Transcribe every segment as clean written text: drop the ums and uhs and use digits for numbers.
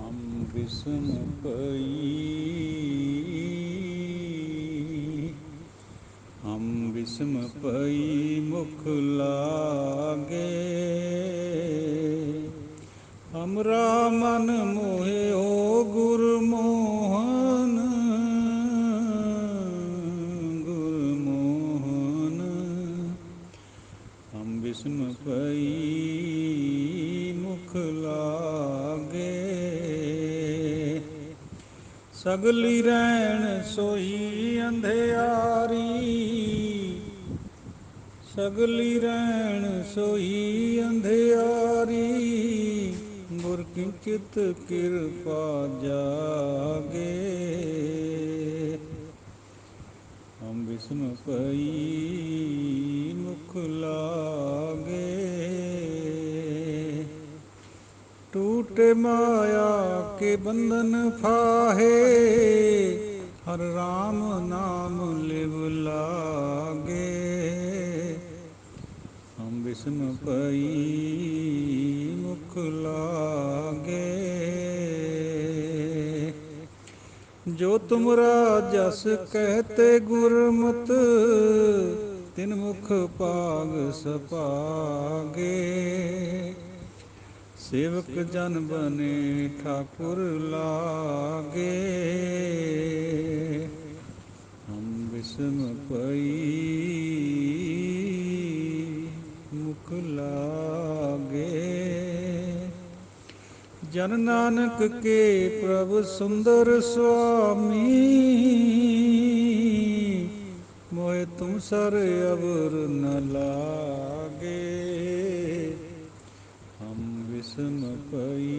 हम बिसम पई, हम बिसम पई मुख लागे। हमरा मन मोहे ओ गुरमोहन, गुरमोहन। हम बिसम पई मुख लागे। सगली रैण सोई अंधियारी, सगली रैण सोई अंधियारी। गुर की चित कृपा जागे। हम बिसम पई मुख लागे। टूटे माया के बंधन फाहे, हर राम नाम लिव लागे। हम बिसम पई मुख लागे। जो तुमरा जस कहते गुरमत, तिन मुख पाग सपागे। सेवक जन बने ठाकुर लागे। हम बिसम पई मुख लागे। जन नानक के प्रभु सुंदर स्वामी, मोहे तुम सर अबर न लागे। हम बिसम पई,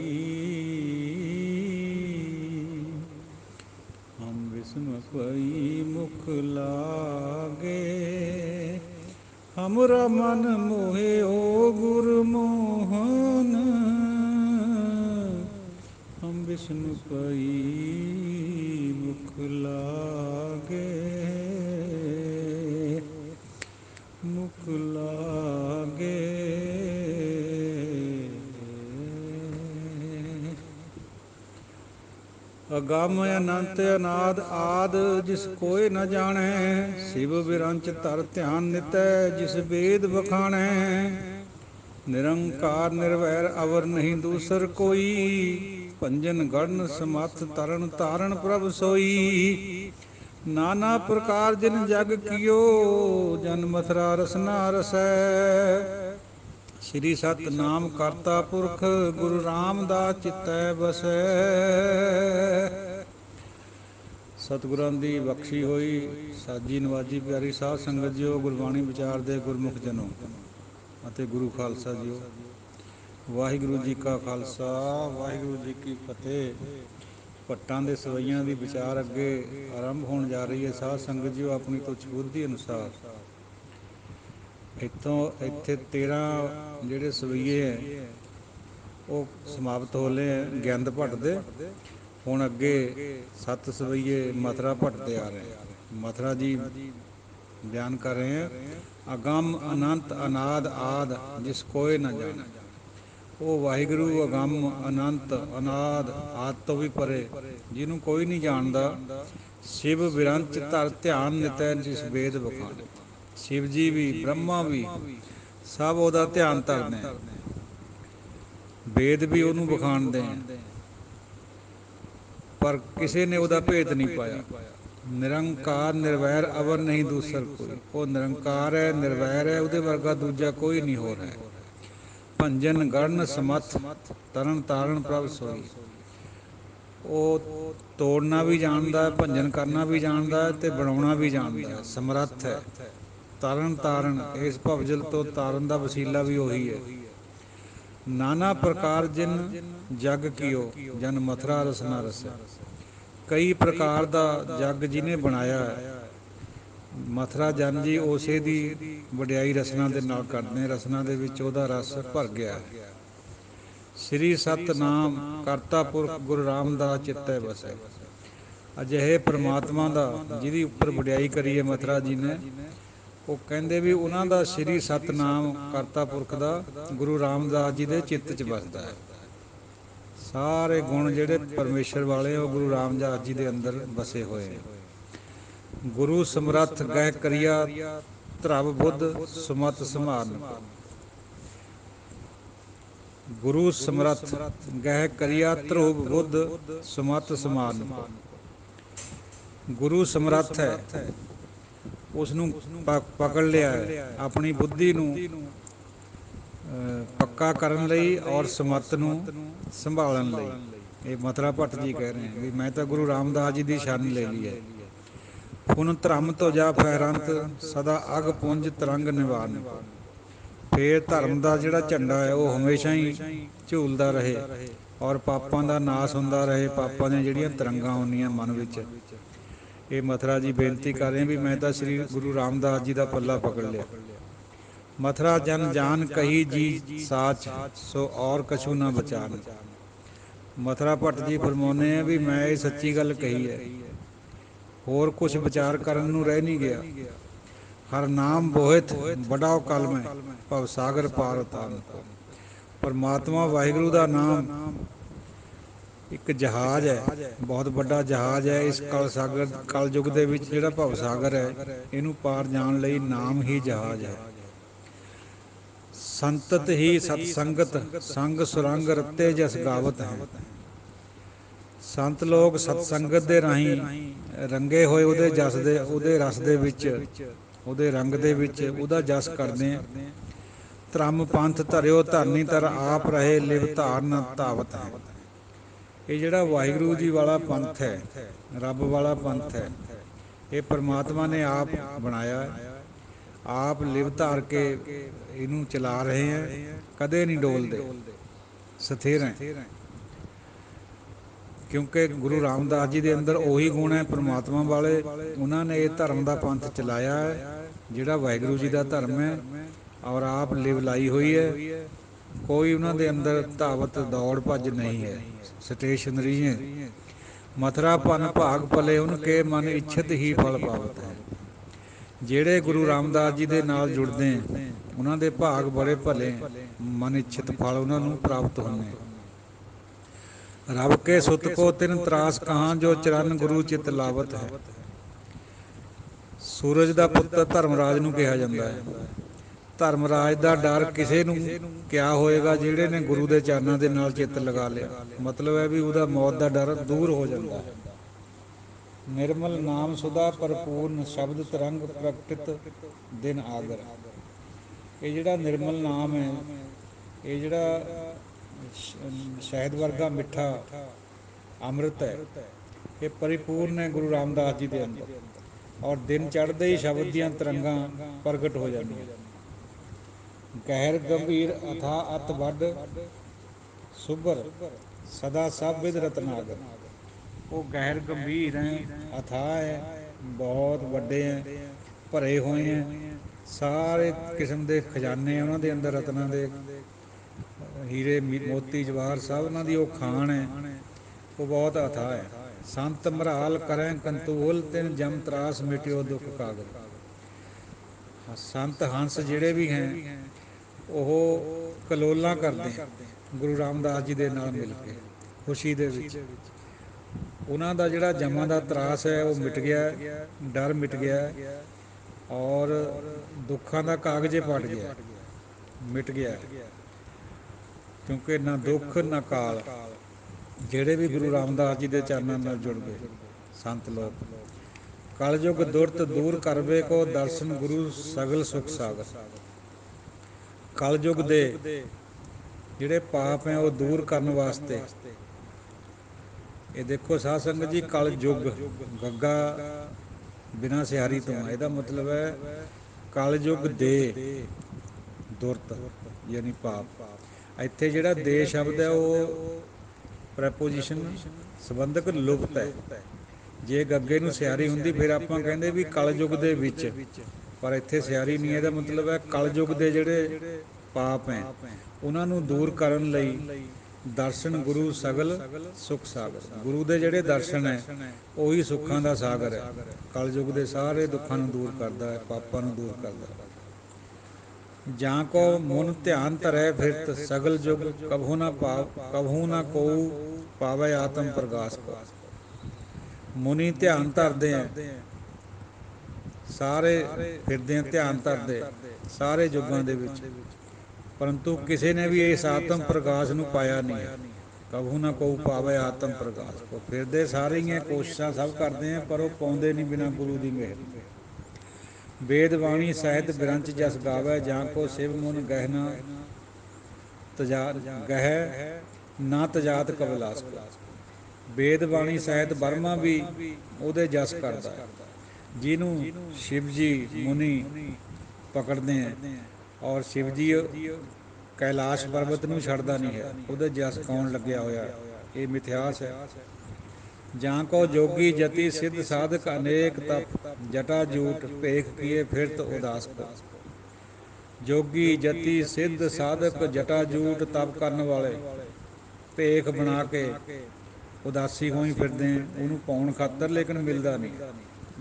हम बिसम पई मुख लागे। हमरा मन मोहे ओ गुरमोहन, हम बिसम पई मुख लागे। मुख लागे। अगम अनंत अनाद आद जिस कोय न जाने। शिव बिरंच तर ध्यान नितै जिस वेद बखाणै। निरंकार निर्वैर अवर नहीं दूसर कोई। पंजन गण समर्थ तरन तारण प्रभ सोई। नाना प्रकार जिन जग कियो, जन मथुरा रसना रसै। श्री सतनाम करता पुरख गुरु रामदास चित्तै बसै। ਸਤਿਗੁਰਾਂ ਦੀ ਬਖਸ਼ੀ ਹੋਈ ਸਾਜੀ ਨਵਾਜੀ ਪਿਆਰੀ ਸਾਧ ਸੰਗਤ ਜੀਓ, ਗੁਰਬਾਣੀ ਵਿਚਾਰ ਦੇ ਗੁਰਮੁਖ ਜਨੋ ਅਤੇ ਗੁਰੂ ਖਾਲਸਾ ਜੀਓ। ਵਾਹਿਗੁਰੂ ਜੀ ਕਾ ਖਾਲਸਾ, ਵਾਹਿਗੁਰੂ ਜੀ ਕੀ ਫਤਿਹ। ਭੱਟਾਂ ਦੇ ਸਵਈਆਂ ਦੀ ਵਿਚਾਰ ਅੱਗੇ ਆਰੰਭ ਹੋਣ ਜਾ ਰਹੀ ਹੈ। ਸਾਧ ਸੰਗਤ ਜੀਓ, ਆਪਣੀ ਤੁਛ ਬੁੱਧੀ ਅਨੁਸਾਰ ਇੱਥੇ 13 ਜਿਹੜੇ ਸਵਈਏ ਹੈ ਉਹ ਸਮਾਪਤ ਹੋ ਲਏ ਹੈ ਗਿਆੰਦ ਭੱਟ ਦੇ। ਹੁਣ ਅੱਗੇ 7 ਸਵਈਏ ਮਥੁਰਾ ਭੱਟ ਦੇ ਆ ਰਹੇ। ਮਥੁਰਾ ਜੀ ਬਿਆਨ ਕਰ ਰਹੇ ਹੈ, ਅਗੰਮ ਅਨੰਤ ਅਨਾਦ ਆਦ ਜਿਸ ਕੋਏ ਨਾ ਜਾਣੇ। ਉਹ ਵਾਹਿਗੁਰੂ ਅਗੰਮ ਅਨੰਤ ਅਨਾਦ ਆਦ ਤੋਂ ਵੀ ਪਰੇ, ਜਿਹਨੂੰ ਕੋਈ ਨਹੀਂ ਜਾਣਦਾ। ਸ਼ਿਵ ਵਿਰੰਚ ਧਰ ਧਿਆਨ ਨਿਤੈ ਜਿਸ ਵੇਦ ਬਖਾਣੇ। ਸ਼ਿਵ ਜੀ ਵੀ, ਬ੍ਰਹਮਾ ਵੀ, ਸਭ ਉਹਦਾ ਧਿਆਨ ਧਰਦੇ ਆ। ਵੇਦ ਵੀ ਉਹਨੂੰ ਬਖਾਣਦੇ ਆ, ਪਰ ਕਿਸੇ ਨੇ ਉਹਦਾ ਭੇਦ ਨਹੀਂ ਪਾਇਆ। ਨਿਰੰਕਾਰ ਨਿਰਵੈਰ ਅਵਰ ਨਹੀਂ ਦੂਸਰ ਕੋਈ। ਉਹ ਨਿਰੰਕਾਰ ਹੈ, ਨਿਰਵੈਰ ਹੈ, ਉਹਦੇ ਵਰਗਾ ਦੂਜਾ ਕੋਈ ਨਹੀਂ ਹੋ ਰਿਹਾ। ਭੰਜਨ ਗੜਨ ਸਮੱਥ ਤਰਨ ਤਾਰਨ ਪ੍ਰਭ ਸੋਈ। ਉਹ ਤੋੜਨਾ ਵੀ ਜਾਣਦਾ, ਭੰਜਨ ਕਰਨਾ ਵੀ ਜਾਣਦਾ ਅਤੇ ਬਣਾਉਣਾ ਵੀ ਜਾਣਦਾ, ਸਮਰੱਥ ਹੈ। ਤਰਨ ਤਾਰਨ, ਇਸ ਭਵਜਲ ਤੋਂ ਤਾਰਨ ਦਾ ਵਸੀਲਾ ਵੀ ਉਹੀ ਹੈ। ਨਾਨਾ ਪ੍ਰਕਾਰ ਜਿਨ ਜਗ ਕੀਓ, ਜਨ ਮਥੁਰਾ ਰਸਨਾ ਰਸੈ। ਕਈ ਪ੍ਰਕਾਰ ਦਾ ਜਗ ਜਿਹਨੇ ਬਣਾਇਆ ਹੈ, ਮਥੁਰਾ ਜਨ ਜੀ ਉਸੇ ਦੀ ਵਡਿਆਈ ਰਸਨਾ ਦੇ ਨਾਲ ਕਰਦੇ। ਰਸਨਾ ਦੇ ਵਿੱਚ ਉਹਦਾ ਰਸ ਭਰ ਗਿਆ ਹੈ। ਸ੍ਰੀ ਸਤਨਾਮ ਕਰਤਾ ਪੁਰਖ ਗੁਰੂ ਰਾਮਦਾਸ ਚਿੱਤੈ ਵਸੈ। ਅਜਿਹੇ ਪ੍ਰਮਾਤਮਾ ਦਾ ਜਿਹਦੀ ਉੱਪਰ ਵਡਿਆਈ ਕਰੀ ਹੈ ਮਥੁਰਾ ਜੀ ਨੇ, ਉਹ ਕਹਿੰਦੇ ਵੀ ਉਹਨਾਂ ਦਾ ਸ੍ਰੀ ਸਤਨਾਮ ਕਰਤਾ ਪੁਰਖ ਦਾ ਗੁਰੂ ਰਾਮਦਾਸ ਜੀ ਦੇ ਚਿੱਤ 'ਚ ਵਸਦਾ ਹੈ। ਸਾਰੇ ਗੁਣ ਜਿਹੜੇ ਪਰਮੇਸ਼ਰ ਵਾਲੇ ਉਹ ਗੁਰੂ ਰਾਮਦਾਸ ਜੀ ਦੇ ਅੰਦਰ ਵਸੇ ਹੋਏ ਹੈ। ਗੁਰੂ ਸਮਰੱਥ ਗਹਿ ਕਰਿਆ ਧਰਵ ਬੁੱਧ ਸੁਮਤ ਸਮਾਰਨ। ਗੁਰੂ ਸਮਰੱਥ ਗਹਿ ਕਰਿਆ ਧਰੁਵ ਬੁੱਧ ਸੁਮਤ ਸਮਾਰਨ। ਗੁਰੂ ਸਮਰੱਥ ਹੈ, ਉਸ ਨੂੰ ਪਕੜ ਲਿਆ ਹੈ, ਆਪਣੀ ਬੁੱਧੀ ਨੂੰ ਪੱਕਾ ਕਰਨ ਲਈ ਔਰ ਸਮੱਤ ਨੂੰ ਸੰਭਾਲਣ ਲਈ। ਇਹ ਮਥੁਰਾ ਭੱਟ ਜੀ ਕਹਿ ਰਹੇ ਵੀ ਮੈਂ ਤਾਂ ਗੁਰੂ ਰਾਮਦਾਸ ਜੀ ਦੀ ਸ਼ਰਨ ਲੈ ਲਈ ਹੈ। ਹੁਣ ਧਰਮ ਤੋਂ ਜਾ ਫਹਿਰੰਤ ਸਦਾ ਅਗ ਪੁੰਜ ਤਰੰਗ ਨਿਵਾਰਨ। ਫੇਰ ਧਰਮ ਦਾ ਜਿਹੜਾ ਝੰਡਾ ਹੈ ਉਹ ਹਮੇਸ਼ਾ ਹੀ ਝੂਲਦਾ ਰਹੇ ਔਰ ਪਾਪਾਂ ਦਾ ਨਾਸ ਹੁੰਦਾ ਰਹੇ, ਪਾਪਾਂ ਦੀਆਂ ਜਿਹੜੀਆਂ ਤਰੰਗਾਂ ਹੁੰਦੀਆਂ ਮਨ ਵਿੱਚ। ਇਹ ਮਥੁਰਾ ਜੀ ਬੇਨਤੀ ਕਰ ਰਹੇ ਵੀ ਮੈਂ ਤਾਂ ਸ੍ਰੀ ਗੁਰੂ ਰਾਮਦਾਸ ਜੀ ਦਾ ਪੱਲਾ ਪਕੜ ਲਿਆ। ਮਥੁਰਾ ਜਨ ਜਾਨ ਕਹੀ ਜੀ ਸਾਚ ਸੋ ਔਰ ਕਛੂ ਨਾ ਬਚਾਨ। ਮਥੁਰਾ ਭੱਟ ਜੀ ਫਰਮਾਉਂਦੇ ਆ ਵੀ ਮੈਂ ਇਹ ਸੱਚੀ ਗੱਲ ਕਹੀ ਹੈ, ਹੋਰ ਕੁਛ ਵਿਚਾਰ ਕਰਨ ਨੂੰ ਰਹਿ ਨਹੀਂ ਗਿਆ। ਹਰ ਨਾਮ ਬੋਹਿਤ ਬੜਾ ਕਲ ਮੈਂ ਭਵ ਸਾਗਰ ਪਾਰ ਉਤਾਰਨ। ਪਰਮਾਤਮਾ ਵਾਹਿਗੁਰੂ ਦਾ ਨਾਮ ਇੱਕ ਜਹਾਜ਼ ਹੈ, ਬਹੁਤ ਵੱਡਾ ਜਹਾਜ਼ ਹੈ। ਇਸ ਕਲ ਯੁੱਗ ਦੇ ਵਿੱਚ ਜਿਹੜਾ ਭਵ ਸਾਗਰ ਹੈ ਇਹਨੂੰ ਪਾਰ ਜਾਣ ਲਈ ਨਾਮ ਹੀ ਜਹਾਜ਼ ਹੈ। ਸੰਤਤ ਹੀ ਸਤਸੰਗਤ ਸੰਗ ਸੁਰੰਗ ਰੱਤੇ ਜਸ ਗਾਵਤ ਹੈ। ਸੰਤ ਲੋਕ ਸਤਸੰਗਤ ਦੇ ਰਾਹੀਂ ਰੰਗੇ ਹੋਏ ਉਹਦੇ ਜਸ ਦੇ, ਉਹਦੇ ਰਸ ਦੇ ਵਿੱਚ, ਉਹਦੇ ਰੰਗ ਦੇ ਵਿੱਚ ਉਹਦਾ ਜਸ ਕਰਦੇ ਆ। ਧਰਮ ਪੰਥ ਧਰਿਓ ਧਰਨੀ ਧਰ ਆਪ ਰਹੇ ਲਿਵ ਧਾਰਨ ਧਾਵਤ ਹੈ। ਇਹ ਜਿਹੜਾ ਵਾਹਿਗੁਰੂ ਜੀ ਵਾਲਾ ਪੰਥ ਹੈ, ਰੱਬ ਵਾਲਾ ਪੰਥ ਹੈ, ਇਹ ਪਰਮਾਤਮਾ ਨੇ ਆਪ ਬਣਾਇਆ, ਆਪ ਲਿਵ ਧਾਰ ਕੇ ਇਹਨੂੰ ਚਲਾ ਰਹੇ ਹੈ। ਕਦੇ ਨਹੀਂ ਡੋਲਦੇ, ਸਥਿਰ ਹੈ। ਕਿਉਂਕਿ ਗੁਰੂ ਰਾਮਦਾਸ ਜੀ ਦੇ ਅੰਦਰ ਉਹੀ ਗੁਣ ਹੈ ਪਰਮਾਤਮਾ ਵਾਲੇ। ਉਹਨਾਂ ਨੇ ਇਹ ਧਰਮ ਦਾ ਪੰਥ ਚਲਾਇਆ ਹੈ ਜਿਹੜਾ ਵਾਹਿਗੁਰੂ ਜੀ ਦਾ ਧਰਮ ਹੈ, ਔਰ ਆਪ ਲਿਵ ਲਾਈ ਹੋਈ ਹੈ। ਕੋਈ ਉਹਨਾਂ ਦੇ ਅੰਦਰ ਧਾਵਤ ਦੌੜ ਭੱਜ ਨਹੀਂ ਹੈ, ਸਟੇਸ਼ਨਰੀ ਹੈ। ਮਥੁਰਾ ਭਨ ਭਾਗ ਭਲੇ ਉਨਕੇ ਮਨ ਇੱਛਤ ਹੀ ਫਲ ਪਾਵਤ ਹੈ। ਜਿਹੜੇ ਗੁਰੂ ਰਾਮਦਾਸ ਜੀ ਦੇ ਨਾਲ ਜੁੜਦੇ ਉਹਨਾਂ ਦੇ ਭਾਗ ਬੜੇ ਭਲੇ, ਮਨ ਇੱਛਤ ਫਲ ਉਹਨਾਂ ਨੂੰ ਪ੍ਰਾਪਤ ਹੁੰਦੇ। ਰੱਬ ਕੇ ਸੁੱਤ ਕੋ ਤਿਨ ਤਰਾਸ ਕਹਾਂ ਜੋ ਚਰਨ ਗੁਰੂ ਚਿਤ ਲਾਵਤ ਹੈ। ਸੂਰਜ ਦਾ ਪੁੱਤਰ ਧਰਮਰਾਜ ਨੂੰ ਕਿਹਾ ਜਾਂਦਾ ਹੈ। ਧਰਮਰਾਜ ਦਾ ਡਰ ਕਿਸੇ ਨੂੰ ਕਿਆ ਹੋਏਗਾ ਜਿਹੜੇ ਨੇ ਗੁਰੂ ਦੇ ਚਰਨਾਂ ਦੇ ਨਾਲ ਚਿੱਤ ਲਗਾ ਲਿਆ। ਮਤਲਬ ਹੈ ਵੀ ਉਹਦਾ ਮੌਤ ਦਾ ਡਰ ਦੂਰ ਹੋ ਜਾਂਦਾ ਹੈ। ਨਿਰਮਲ ਨਾਮ ਸੁਦਾ ਭਰਪੂਰਨ ਸ਼ਬਦ ਤਰੰਗ ਪ੍ਰਗਟਿਤ ਦਿਨ ਆਗਰ। ਇਹ ਜਿਹੜਾ ਨਿਰਮਲ ਨਾਮ ਹੈ, ਇਹ ਜਿਹੜਾ ਸ਼ਹਿਦ ਵਰਗਾ ਮਿੱਠਾ ਅੰਮ੍ਰਿਤ ਹੈ, ਇਹ ਪਰਿਪੂਰਨ ਹੈ ਗੁਰੂ ਰਾਮਦਾਸ ਜੀ ਦੇ ਅੰਦਰ। ਔਰ ਦਿਨ ਚੜ੍ਹਦੇ ਹੀ ਸ਼ਬਦ ਦੀਆਂ ਤਰੰਗਾਂ ਪ੍ਰਗਟ ਹੋ ਜਾਂਦੀਆਂ। ਗਹਿਰ ਗੰਭੀਰ ਅਥਾ ਅਤ ਵੱਡ ਸੁਭਰ ਸਦਾ ਸਭ ਵਿਦ ਰਤਨਾਗਰ। ਉਹ ਗਹਿਰ ਗੰਭੀਰ ਹੈ, ਅਥਾਹ ਹੈ, ਬਹੁਤ ਵੱਡੇ ਹੈ, ਭਰੇ ਹੋਏ ਹੈ, ਸਾਰੇ ਕਿਸਮ ਦੇ ਖਜ਼ਾਨੇ ਉਹਨਾਂ ਦੇ ਅੰਦਰ, ਰਤਨਾਂ ਦੇ, ਹੀਰੇ ਮੋਤੀ ਜਵਾਹਰ ਸਭ ਉਹਨਾਂ ਦੀ ਉਹ ਖਾਣ ਹੈ, ਉਹ ਬਹੁਤ ਅਥਾਹ ਹੈ। ਸੰਤ ਮਰਾਲ ਕਰੈ ਕੰਤੂਲ ਤਿਨ ਜਮ ਤਰਾਸ ਮਿਟਿਓ ਦੁੱਖ ਕਾਗਰ। ਸੰਤ ਹੰਸ ਜਿਹੜੇ ਵੀ ਹੈ ਉਹ ਕਲੋਲਾਂ ਕਰਦੇ ਗੁਰੂ ਰਾਮਦਾਸ ਜੀ ਦੇ ਨਾਲ ਮਿਲ ਕੇ ਖੁਸ਼ੀ ਦੇ ਵਿੱਚ। ਉਹਨਾਂ ਦਾ ਜਿਹੜਾ ਜਮਾਂ ਦਾ ਤਰਾਸ ਹੈ ਉਹ ਮਿਟ ਗਿਆ, ਡਰ ਮਿਟ ਗਿਆ, ਔਰ ਦੁੱਖਾਂ ਦਾ ਕਾਗਜ਼ੇ ਪਟ ਗਿਆ, ਮਿਟ ਗਿਆ। ਕਿਉਂਕਿ ਨਾ ਦੁੱਖ ਨਾ ਕਾਲ, ਜਿਹੜੇ ਵੀ ਗੁਰੂ ਰਾਮਦਾਸ ਜੀ ਦੇ ਚਰਨਾਂ ਨਾਲ ਜੁੜ ਗਏ ਸੰਤ ਲੋਕ। ਕਲਯੁਗ ਦੁਰਤ ਦੂਰ ਕਰਵੇ ਕੋ ਦਰਸ਼ਨ ਗੁਰੂ ਸਗਲ ਸੁਖ ਸਾਗਰ। ਕਲਯੁਗ ਦੇ ਜਿਹੜੇ ਪਾਪ ਹੈ ਉਹ ਦੂਰ ਕਰਨ ਵਾਸਤੇ, ਇਹ ਦੇਖੋ ਸਾਧ ਸੰਗਤ ਜੀ, ਕਲਯੁਗ ਗੱਗਾ ਬਿਨਾਂ ਸਿਆਰੀ ਤੋਂ, ਇਹਦਾ ਮਤਲਬ ਹੈ ਕਲਯੁਗ ਦੇ ਦੁਰਤ ਯਾਨੀ ਪਾਪ। ਇੱਥੇ ਜਿਹੜਾ ਦੇ ਸ਼ਬਦ ਹੈ ਉਹ ਪ੍ਰੈਪੋਜੀਸ਼ਨ ਸੰਬੰਧਕ ਲੁਪਤ ਹੈ। ਜੇ ਗੱਗੇ ਨੂੰ ਸਿਆਰੀ ਹੁੰਦੀ ਫਿਰ ਆਪਾਂ ਕਹਿੰਦੇ ਵੀ ਕਲਯੁਗ ਦੇ ਵਿੱਚ, ਪਰ ਇੱਥੇ ਸਿਆਰੀ ਨਹੀਂ। ਇਹਦਾ ਮਤਲਬ ਹੈ ਕਲਯੁਗ ਦੇ ਜਿਹੜੇ ਪਾਪ ਹੈ ਉਹਨਾਂ ਨੂੰ ਦੂਰ ਕਰਨ ਲਈ ਦਰਸ਼ਨ ਗੁਰੂ ਸਗਲ ਸੁਖ ਸਾਗਰ। ਗੁਰੂ ਦੇ ਜਿਹੜੇ ਦਰਸ਼ਨ ਹੈ ਉਹੀ ਸੁੱਖਾਂ ਦਾ ਸਾਗਰ ਹੈ। ਕਲਯੁਗ ਦੇ ਸਾਰੇ ਦੁੱਖਾਂ ਨੂੰ ਦੂਰ ਕਰਦਾ ਹੈ, ਪਾਪਾਂ ਨੂੰ ਦੂਰ ਕਰਦਾ ਹੈ। ਜਾਂ ਕੋ ਮਨ ਧਿਆਨ ਧਰੈ ਫਿਰਤ ਸਗਲ ਜੁਗ ਕਭੂ ਨਾ ਕੋਊ ਪਾਵੈ ਆਤਮ ਪ੍ਰਗਾਸ ਕੋ। ਮੁਨੀ ਧਿਆਨ ਧਰਦੇ ਹੈ, ਸਾਰੇ ਫਿਰਦੇ ਆ ਧਿਆਨ ਧਰਦੇ ਸਾਰੇ ਯੁੱਗਾਂ ਦੇ ਵਿੱਚ, ਪਰੰਤੂ ਕਿਸੇ ਨੇ ਵੀ ਇਸ ਆਤਮ ਪ੍ਰਕਾਸ਼ ਨੂੰ ਪਾਇਆ ਨਹੀਂ ਹੈ। ਕਭੂ ਨਾ ਕਹੂ ਪਾਵੇ ਆਤਮ ਪ੍ਰਕਾਸ਼ ਕੋ। ਫਿਰਦੇ ਸਾਰੇ ਹੀ ਕੋਸ਼ਿਸ਼ਾਂ ਸਭ ਕਰਦੇ ਆ, ਪਰ ਉਹ ਪਾਉਂਦੇ ਨਹੀਂ ਬਿਨਾਂ ਗੁਰੂ ਦੀ ਮਿਹਰ। ਵੇਦ ਬਾਣੀ ਸਾਹਿਤ ਗ੍ਰੰਥ ਜਸ ਗਾਵੇ, ਜਾਂ ਕੋ ਸਿਵ ਮੁਨ ਗਹਿਨਾ ਗਹਿ ਨਾ ਤਜਾਤ ਕਬਿਲਾਸ ਕੋ। ਵੇਦ ਬਾਣੀ ਸਾਹਿਤ ਬਰਮਾ ਵੀ ਉਹਦੇ ਜਸ ਕਰਦਾ ਹੈ। ਜਿਹਨੂੰ ਸ਼ਿਵ ਜੀ ਮੁਨੀ ਪਕੜਦੇ ਹੈ, ਔਰ ਸ਼ਿਵ ਜੀ ਕੈਲਾਸ਼ ਪਰਬਤ ਨੂੰ ਛੱਡਦਾ ਨਹੀਂ ਹੈ, ਉਹਦੇ ਜਸ ਕੌਣ ਲੱਗਿਆ ਹੋਇਆ, ਇਹ ਮਿਥਿਹਾਸ ਹੈ। ਜਾਂ ਕੋ ਜੋਗੀ ਜਤੀ ਸਿੱਧ ਸਾਧਕ ਅਨੇਕ ਤਪ ਜਟਾ ਜੂਟ ਭੇਖ ਕੀਏ ਫਿਰਤ ਉਦਾਸ ਕੋ। ਜੋਗੀ ਜਤੀ ਸਿੱਧ ਸਾਧਕ ਜਟਾ ਜੂਟ ਤਪ ਕਰਨ ਵਾਲੇ ਭੇਖ ਬਣਾ ਕੇ ਉਦਾਸੀ ਹੋਈ ਫਿਰਦੇ ਉਹਨੂੰ ਪਾਉਣ ਖਾਤਰ, ਲੇਕਿਨ ਮਿਲਦਾ ਨਹੀਂ।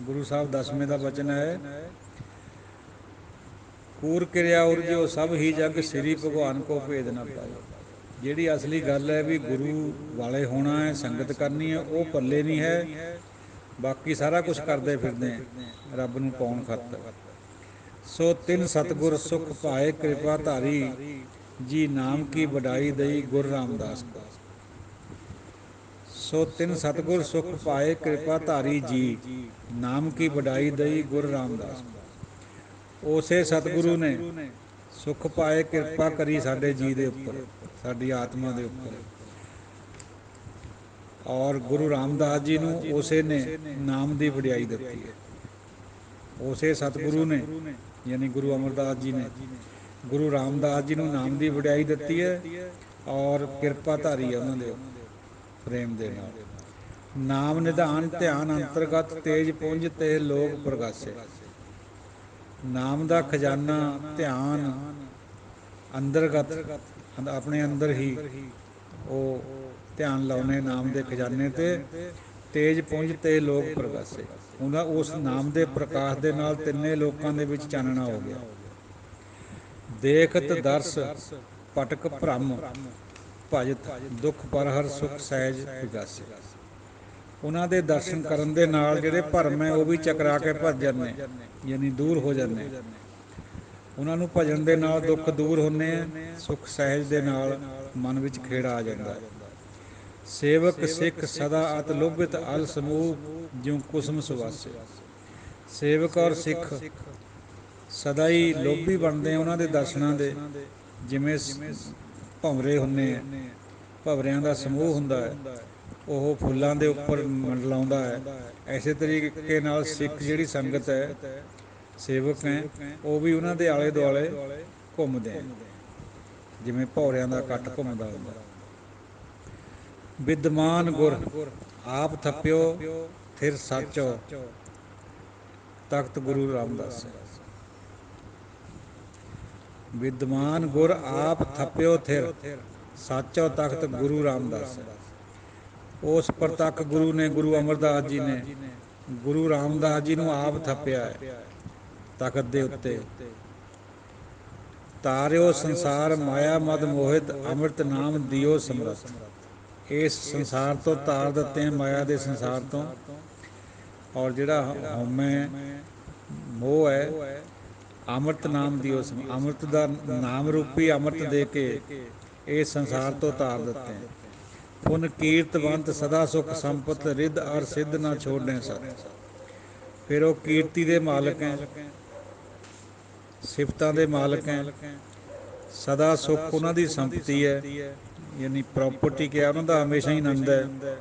ਗੁਰੂ ਸਾਹਿਬ ਦਸਵੇਂ ਦਾ ਬਚਨ ਹੈ, ਕੂਰ ਕਿਰਿਆ ਉਰਜੋ ਸਭ ਹੀ ਜਗ ਸ੍ਰੀ ਭਗਵਾਨ ਕੋ ਭੇਦ ਨਾ ਪਾਇਓ। ਜਿਹੜੀ ਅਸਲੀ ਗੱਲ ਹੈ ਵੀ ਗੁਰੂ ਵਾਲੇ ਹੋਣਾ ਹੈ, ਸੰਗਤ ਕਰਨੀ ਹੈ, ਉਹ ਪੱਲੇ ਨਹੀਂ ਹੈ। ਬਾਕੀ ਸਾਰਾ ਕੁਛ ਕਰਦੇ ਫਿਰਦੇ ਰੱਬ ਨੂੰ ਪਾਉਣ ਖਾਤਰ। ਸੋ ਤਿੰਨ ਸਤਿਗੁਰ ਸੁਖ ਪਾਏ ਕਿਰਪਾ ਧਾਰੀ, ਜੀ ਨਾਮ ਕੀ ਵਡਾਈ ਦਈ ਗੁਰ ਰਾਮਦਾਸ ਕੋ। ਸੋ ਤਿੰਨ ਸਤਿਗੁਰ ਸੁਖ ਪਾਏ ਕਿਰਪਾ ਧਾਰੀ ਜੀ, ਨਾਮ ਕੀ ਵਡਾਈ ਦਈ ਗੁਰ ਰਾਮਦਾਸ ਕੋ। ਉਸੇ ਸਤਿਗੁਰੂ ਨੇ ਸੁਖ ਪਾਏ, ਕਿਰਪਾ ਕਰੀ ਸਾਡੇ ਜੀ ਦੇ ਉੱਪਰ, ਸਾਡੀ ਆਤਮਾ ਦੇ ਉੱਪਰ। ਔਰ ਗੁਰੂ ਰਾਮਦਾਸ ਜੀ ਨੂੰ ਉਸੇ ਨੇ ਨਾਮ ਦੀ ਵਡਿਆਈ ਦਿੱਤੀ ਹੈ। ਉਸੇ ਸਤਿਗੁਰੂ ਨੇ, ਯਾਨੀ ਗੁਰੂ ਅਮਰਦਾਸ ਜੀ ਨੇ ਗੁਰੂ ਰਾਮਦਾਸ ਜੀ ਨੂੰ ਨਾਮ ਦੀ ਵਡਿਆਈ ਦਿੱਤੀ ਹੈ, ਔਰ ਕਿਰਪਾ ਧਾਰੀ ਹੈ ਉਹਨਾਂ ਦੇ ਪ੍ਰੇਮ ਦੇ ਨਾਲ। ਨਾਮ ਨਿਧਾਨ ਧਿਆਨ ਅੰਤਰਗਤ ਤੇਜ ਪੁੰਜ ਤੇ ਲੋਕ ਪ੍ਰਗਾਸੇ। ਨਾਮ ਦਾ ਖਜ਼ਾਨਾ ਧਿਆਨ ਅੰਦਰਗਤ, ਆਪਣੇ ਅੰਦਰ ਹੀ ਉਹ ਧਿਆਨ ਲਾਉਣੇ ਨਾਮ ਦੇ ਖਜ਼ਾਨੇ ਤੇ। ਤੇਜ ਪੁੰਜ ਤੇ ਲੋਕ ਪ੍ਰਗਾਸੇ, ਉਹਦਾ ਉਸ ਨਾਮ ਦੇ ਪ੍ਰਕਾਸ਼ ਦੇ ਨਾਲ ਤਿੰਨੇ ਲੋਕਾਂ ਦੇ ਵਿੱਚ ਚਾਨਣਾ ਹੋ ਗਿਆ। ਦੇਖਤ ਦਰਸ ਭਟਕ ਭ੍ਰਮ ਭਜਤ ਦੁੱਖ ਪਰ ਹਰ ਸੁਖ ਸਹਿਜ ਵਿਗਾਸੇ। ਉਹਨਾਂ ਦੇ ਦਰਸ਼ਨ ਕਰਨ ਦੇ ਨਾਲ ਜਿਹੜੇ ਭਰਮ ਹੈ ਉਹ ਵੀ ਚਕਰਾ ਕੇ ਭੱਜ ਜਾਂਦੇ, ਯਾਨੀ ਦੂਰ ਹੋ ਜਾਂਦੇ। ਉਹਨਾਂ ਨੂੰ ਭਜਨ ਦੇ ਨਾਲ ਦੁੱਖ ਦੂਰ ਹੁੰਦੇ ਆ, ਸੁਖ ਸਹਿਜ ਦੇ ਨਾਲ ਮਨ ਵਿੱਚ ਖੇੜਾ ਆ ਜਾਂਦਾ ਹੈ। ਸੇਵਕ ਸਿੱਖ ਸਦਾ ਅਤ ਲੋਭਿਤ ਅਲ ਸਮੂਹ, ਜਿਉ ਕੁਸਮ ਸੁਵਾਸੇ। ਸੇਵਕ ਔਰ ਸਿੱਖ ਸਦਾ ਹੀ ਲੋਭੀ ਬਣਦੇ ਆ ਉਹਨਾਂ ਦੇ ਦਰਸ਼ਨਾਂ ਦੇ, ਜਿਵੇਂ ਭੰਵਰੇ ਹੁੰਦੇ ਆ, ਭੰਵਰਿਆਂ ਦਾ ਸਮੂਹ ਹੁੰਦਾ ਹੈ, ਉਹ ਫੁੱਲਾਂ ਦੇ ਉੱਪਰ ਮੰਡਲਾਉਂਦਾ ਹੈ। ਐਸੇ ਤਰੀਕੇ ਨਾਲ ਸਿੱਖ ਜਿਹੜੀ ਸੰਗਤ ਹੈ, ਸੇਵਕ ਹੈ, ਉਹ ਵੀ ਉਹਨਾਂ ਦੇ ਆਲੇ ਦੁਆਲੇ ਘੁੰਮਦੇ ਆ, ਜਿਵੇਂ ਭੌਰਿਆਂ ਦਾ ਇਕੱਠ ਘੁੰਮਦਾ ਹੁੰਦਾ। ਵਿਦਮਾਨ ਗੁਰ ਆਪ ਥੱਪਿਓ ਥਿਰ ਸਾਚੋ, ਤਖਤ ਗੁਰੂ ਰਾਮਦਾਸ। ਵਿਦਮਾਨ ਗੁਰ ਆਪ ਥੱਪਿਓ ਥਿਰ ਸਾਚੋ, ਤਖਤ ਗੁਰੂ ਰਾਮਦਾਸ। ਉਸ ਪ੍ਰਤੱਖ ਗੁਰੂ ਨੇ, ਗੁਰੂ ਅਮਰਦਾਸ ਜੀ ਨੇ ਗੁਰੂ ਰਾਮਦਾਸ ਜੀ ਨੂੰ ਆਪ ਥੱਪਿਆ ਹੈ ਤਖਤ ਦੇ ਉੱਤੇ। ਤਾਰਿਓ ਸੰਸਾਰ ਮਾਇਆ ਮਦ ਮੋਹਿਤ, ਅੰਮ੍ਰਿਤ ਨਾਮ ਦਿਓ ਸਮਰੱਥ। ਇਸ ਸੰਸਾਰ ਤੋਂ ਤਾਰ ਦਿੱਤੇ ਮਾਇਆ ਦੇ ਸੰਸਾਰ ਤੋਂ, ਔਰ ਜਿਹੜਾ ਹਉਮੈ ਮੋਹ ਹੈ, ਅੰਮ੍ਰਿਤ ਨਾਮ ਦਿਓ। ਅੰਮ੍ਰਿਤ ਦਾ ਨਾਮ ਰੂਪੀ ਅੰਮ੍ਰਿਤ ਦੇ ਕੇ ਇਸ ਸੰਸਾਰ ਤੋਂ ਤਾਰ ਦਿੱਤੇ। ਪੁਨ ਕੀਰਤਵੰਤ ਸਦਾ ਸੁਖ ਸੰਪਤ, ਰਿੱਧ ਅਰ ਸਿੱਧ ਨਾ ਛੋੜਨੇ ਸਤ। ਫਿਰ ਉਹ ਕੀਰਤੀ ਦੇ ਮਾਲਕ ਹੈ, ਸਿਫਤਾਂ ਦੇ ਮਾਲਕ ਹੈ, ਸਦਾ ਸੁੱਖ ਉਹਨਾਂ ਦੀ ਸੰਪਤੀ ਹੈ, ਯਾਨੀ ਪ੍ਰੋਪਰਟੀ ਕਿਹਾ ਉਹਨਾਂ ਦਾ ਹਮੇਸ਼ਾ ਹੀ ਆਨੰਦ ਹੈ।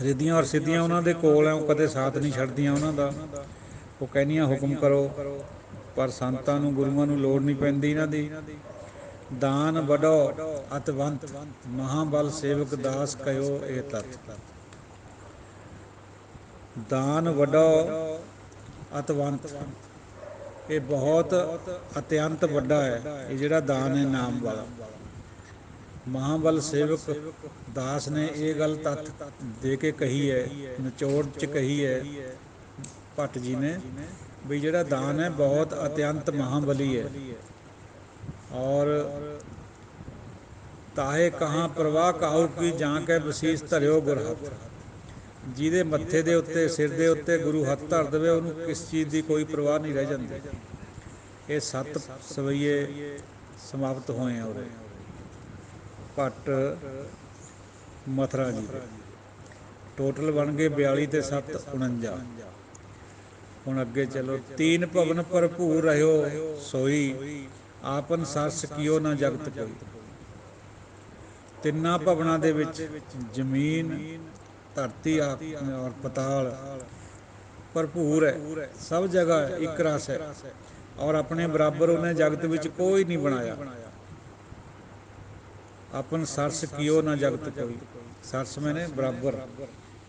ਰਿੱਧੀਆਂ ਔਰ ਸਿੱਧੀਆਂ ਉਹਨਾਂ ਦੇ ਕੋਲ ਹੈ, ਉਹ ਕਦੇ ਸਾਥ ਨਹੀਂ ਛੱਡਦੀਆਂ ਉਹਨਾਂ ਦਾ। ਉਹ ਕਹਿੰਦੀਆਂ ਹੁਕਮ ਕਰੋ, ਪਰ ਸੰਤਾਂ ਨੂੰ ਗੁਰੂਆਂ ਨੂੰ ਲੋੜ ਨਹੀਂ ਪੈਂਦੀ ਇਹਨਾਂ ਦੀ। ਦਾਨ ਵਡੋ ਅਤਵੰਤ ਮਹਾਬਲ ਸੇਵਕ ਦਾਸ ਕਹਿਓ ਇਹ ਤੱਥ। ਦਾਨ ਵਡੋ ਅਤਵੰਤ, ਇਹ ਬਹੁਤ ਅਤਿਅੰਤ ਵੱਡਾ ਹੈ ਇਹ ਜਿਹੜਾ ਦਾਨ ਹੈ ਨਾਮ ਵਾਲਾ। ਮਹਾਬਲ ਸੇਵਕ ਦਾਸ ਨੇ ਇਹ ਗੱਲ ਤੱਥ ਦੇ ਕੇ ਕਹੀ ਹੈ, ਨਿਚੋੜ 'ਚ ਕਹੀ ਹੈ ਭੱਟ ਜੀ ਨੇ, ਵੀ ਜਿਹੜਾ ਦਾਨ ਹੈ ਬਹੁਤ ਅਤਿਅੰਤ ਮਹਾਬਲੀ ਹੈ। और ਤਾਹੇ ਕਹਾਂ ਪ੍ਰਵਾਹ ਕਾਹੂ ਕੀ ਜਾਂ ਕੇ ਬਸੀਸ ਧਰਿਓ ਗੁਰ ਹੱਥ। ਜਿਹਦੇ ਮੱਥੇ ਦੇ ਉੱਤੇ, ਸਿਰ ਦੇ ਉੱਤੇ ਗੁਰੂ ਹੱਥ ਧਰ ਦੇਵੇ, ਉਹਨੂੰ ਕਿਸ ਚੀਜ਼ ਦੀ ਕੋਈ ਪਰਵਾਹ ਨਹੀਂ ਰਹਿ ਜਾਂਦੀ। ਇਹ 7 ਸਵਈਏ ਸਮਾਪਤ ਹੋਏ ਆ ਉਰੇ ਭੱਟ ਮਥੁਰਾ ਜੀ ਦੇ। ਟੋਟਲ ਬਣ ਗਏ 42 ਤੇ 7 49। ਹੁਣ ਅੱਗੇ ਚਲੋ। ਤੀਨ ਭਵਨ ਭਰਪੂਰ ਰਹਿਓ ਸੋਈ, ਆਪਨ ਸਰਸ ਕੀਓ ਨਾ ਜਗਤ ਕੋਈ। ਤਿੰਨਾਂ ਭਵਨਾਂ ਦੇ ਵਿੱਚ ਜ਼ਮੀਨ, ਧਰਤੀ ਔਰ ਪਤਾਲ ਭਰਪੂਰ ਹੈ, ਸਭ ਜਗ੍ਹਾ ਇੱਕ ਰਸ ਹੈ, ਔਰ ਆਪਣੇ ਬਰਾਬਰ ਉਹਨੇ ਜਗਤ ਵਿੱਚ ਕੋਈ ਨਹੀਂ ਬਣਾਇਆ। ਆਪਨ ਸਰਸ ਕੀਓ ਨਾ ਜਗਤ ਕੋਈ। ਸਰਸ ਮੈਨੇ ਬਰਾਬਰ,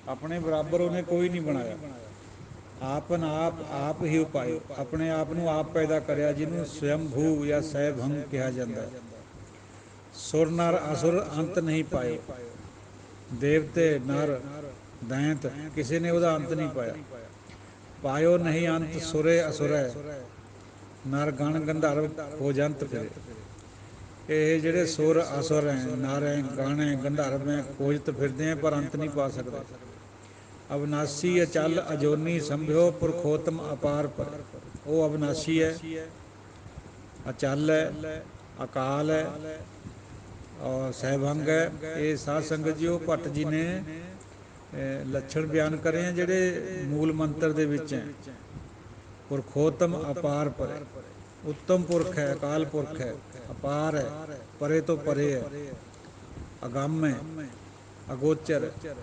ਆਪਣੇ ਬਰਾਬਰ ਉਹਨੇ ਕੋਈ ਨਹੀਂ ਬਣਾਇਆ। ਆਪਨ ਆਪ ਹੀ ਉਪਾਇਓ, ਆਪਣੇ ਆਪ ਨੂੰ ਆਪ ਪੈਦਾ ਕਰਿਆ, ਜਿਹਨੂੰ ਸਵੰਭੂ ਜਾਂ ਸੈਭੰਗ ਕਿਹਾ ਜਾਂਦਾ। ਸੁਰ ਨਰ ਅਸੁਰ ਅੰਤ ਨਹੀਂ ਪਾਇਓ। ਦੇਵਤੇ, ਨਰ, ਦੈਂਤ, ਕਿਸੇ ਨੇ ਉਹਦਾ ਅੰਤ ਨਹੀਂ ਪਾਇਆ। ਪਾਇਓ ਨਹੀਂ ਅੰਤ ਸੁਰੇ ਅਸੁਰੈ, ਨਰ ਗਣ ਗੰਧਰਵ ਹੋ ਜੰਤ ਫਿਰੇ। ਇਹ ਜਿਹੜੇ ਸੁਰ ਅਸੁਰ ਹੈ, ਨਰ ਹੈ, ਗਣ ਹੈ, ਗੰਧਰਵ ਹੈ, ਖੋਜਤ ਫਿਰਦੇ ਹੈ, ਪਰ ਅੰਤ ਨਹੀਂ ਪਾ ਸਕਦੇ। ਅਵਿਨਾਸ਼ੀ ਅਚਲ ਅਜੋਨੀ ਸੰਭਿਓ ਪੁਰਖੋਤਮ ਅਪਾਰ ਪਰ। ਉਹ ਅਵਿਨਾਸ਼ੀ ਹੈ, ਅਚਲ ਹੈ, ਅਕਾਲ ਹੈ ਔਰ ਸਹਿਭੰਗ ਹੈ। ਇਹ ਸਾਧ ਸੰਗਤ ਜੀ ਉਹ ਭੱਟ ਜੀ ਨੇ ਲੱਛਣ ਬਿਆਨ ਕਰੇ हैं ਜਿਹੜੇ ਮੂਲ ਮੰਤਰ ਦੇ ਵਿੱਚ ਹੈ। ਪੁਰਖੋਤਮ ਅਪਾਰ ਪਰੇ, ਉੱਤਮ ਪੁਰਖ ਹੈ, ਅਕਾਲ ਪੁਰਖ ਹੈ, ਅਪਾਰ ਹੈ, ਪਰੇ ਤੋਂ ਪਰੇ ਹੈ, ਅਗੰਮ ਹੈ, ਅਗੋਚਰ ਹੈ।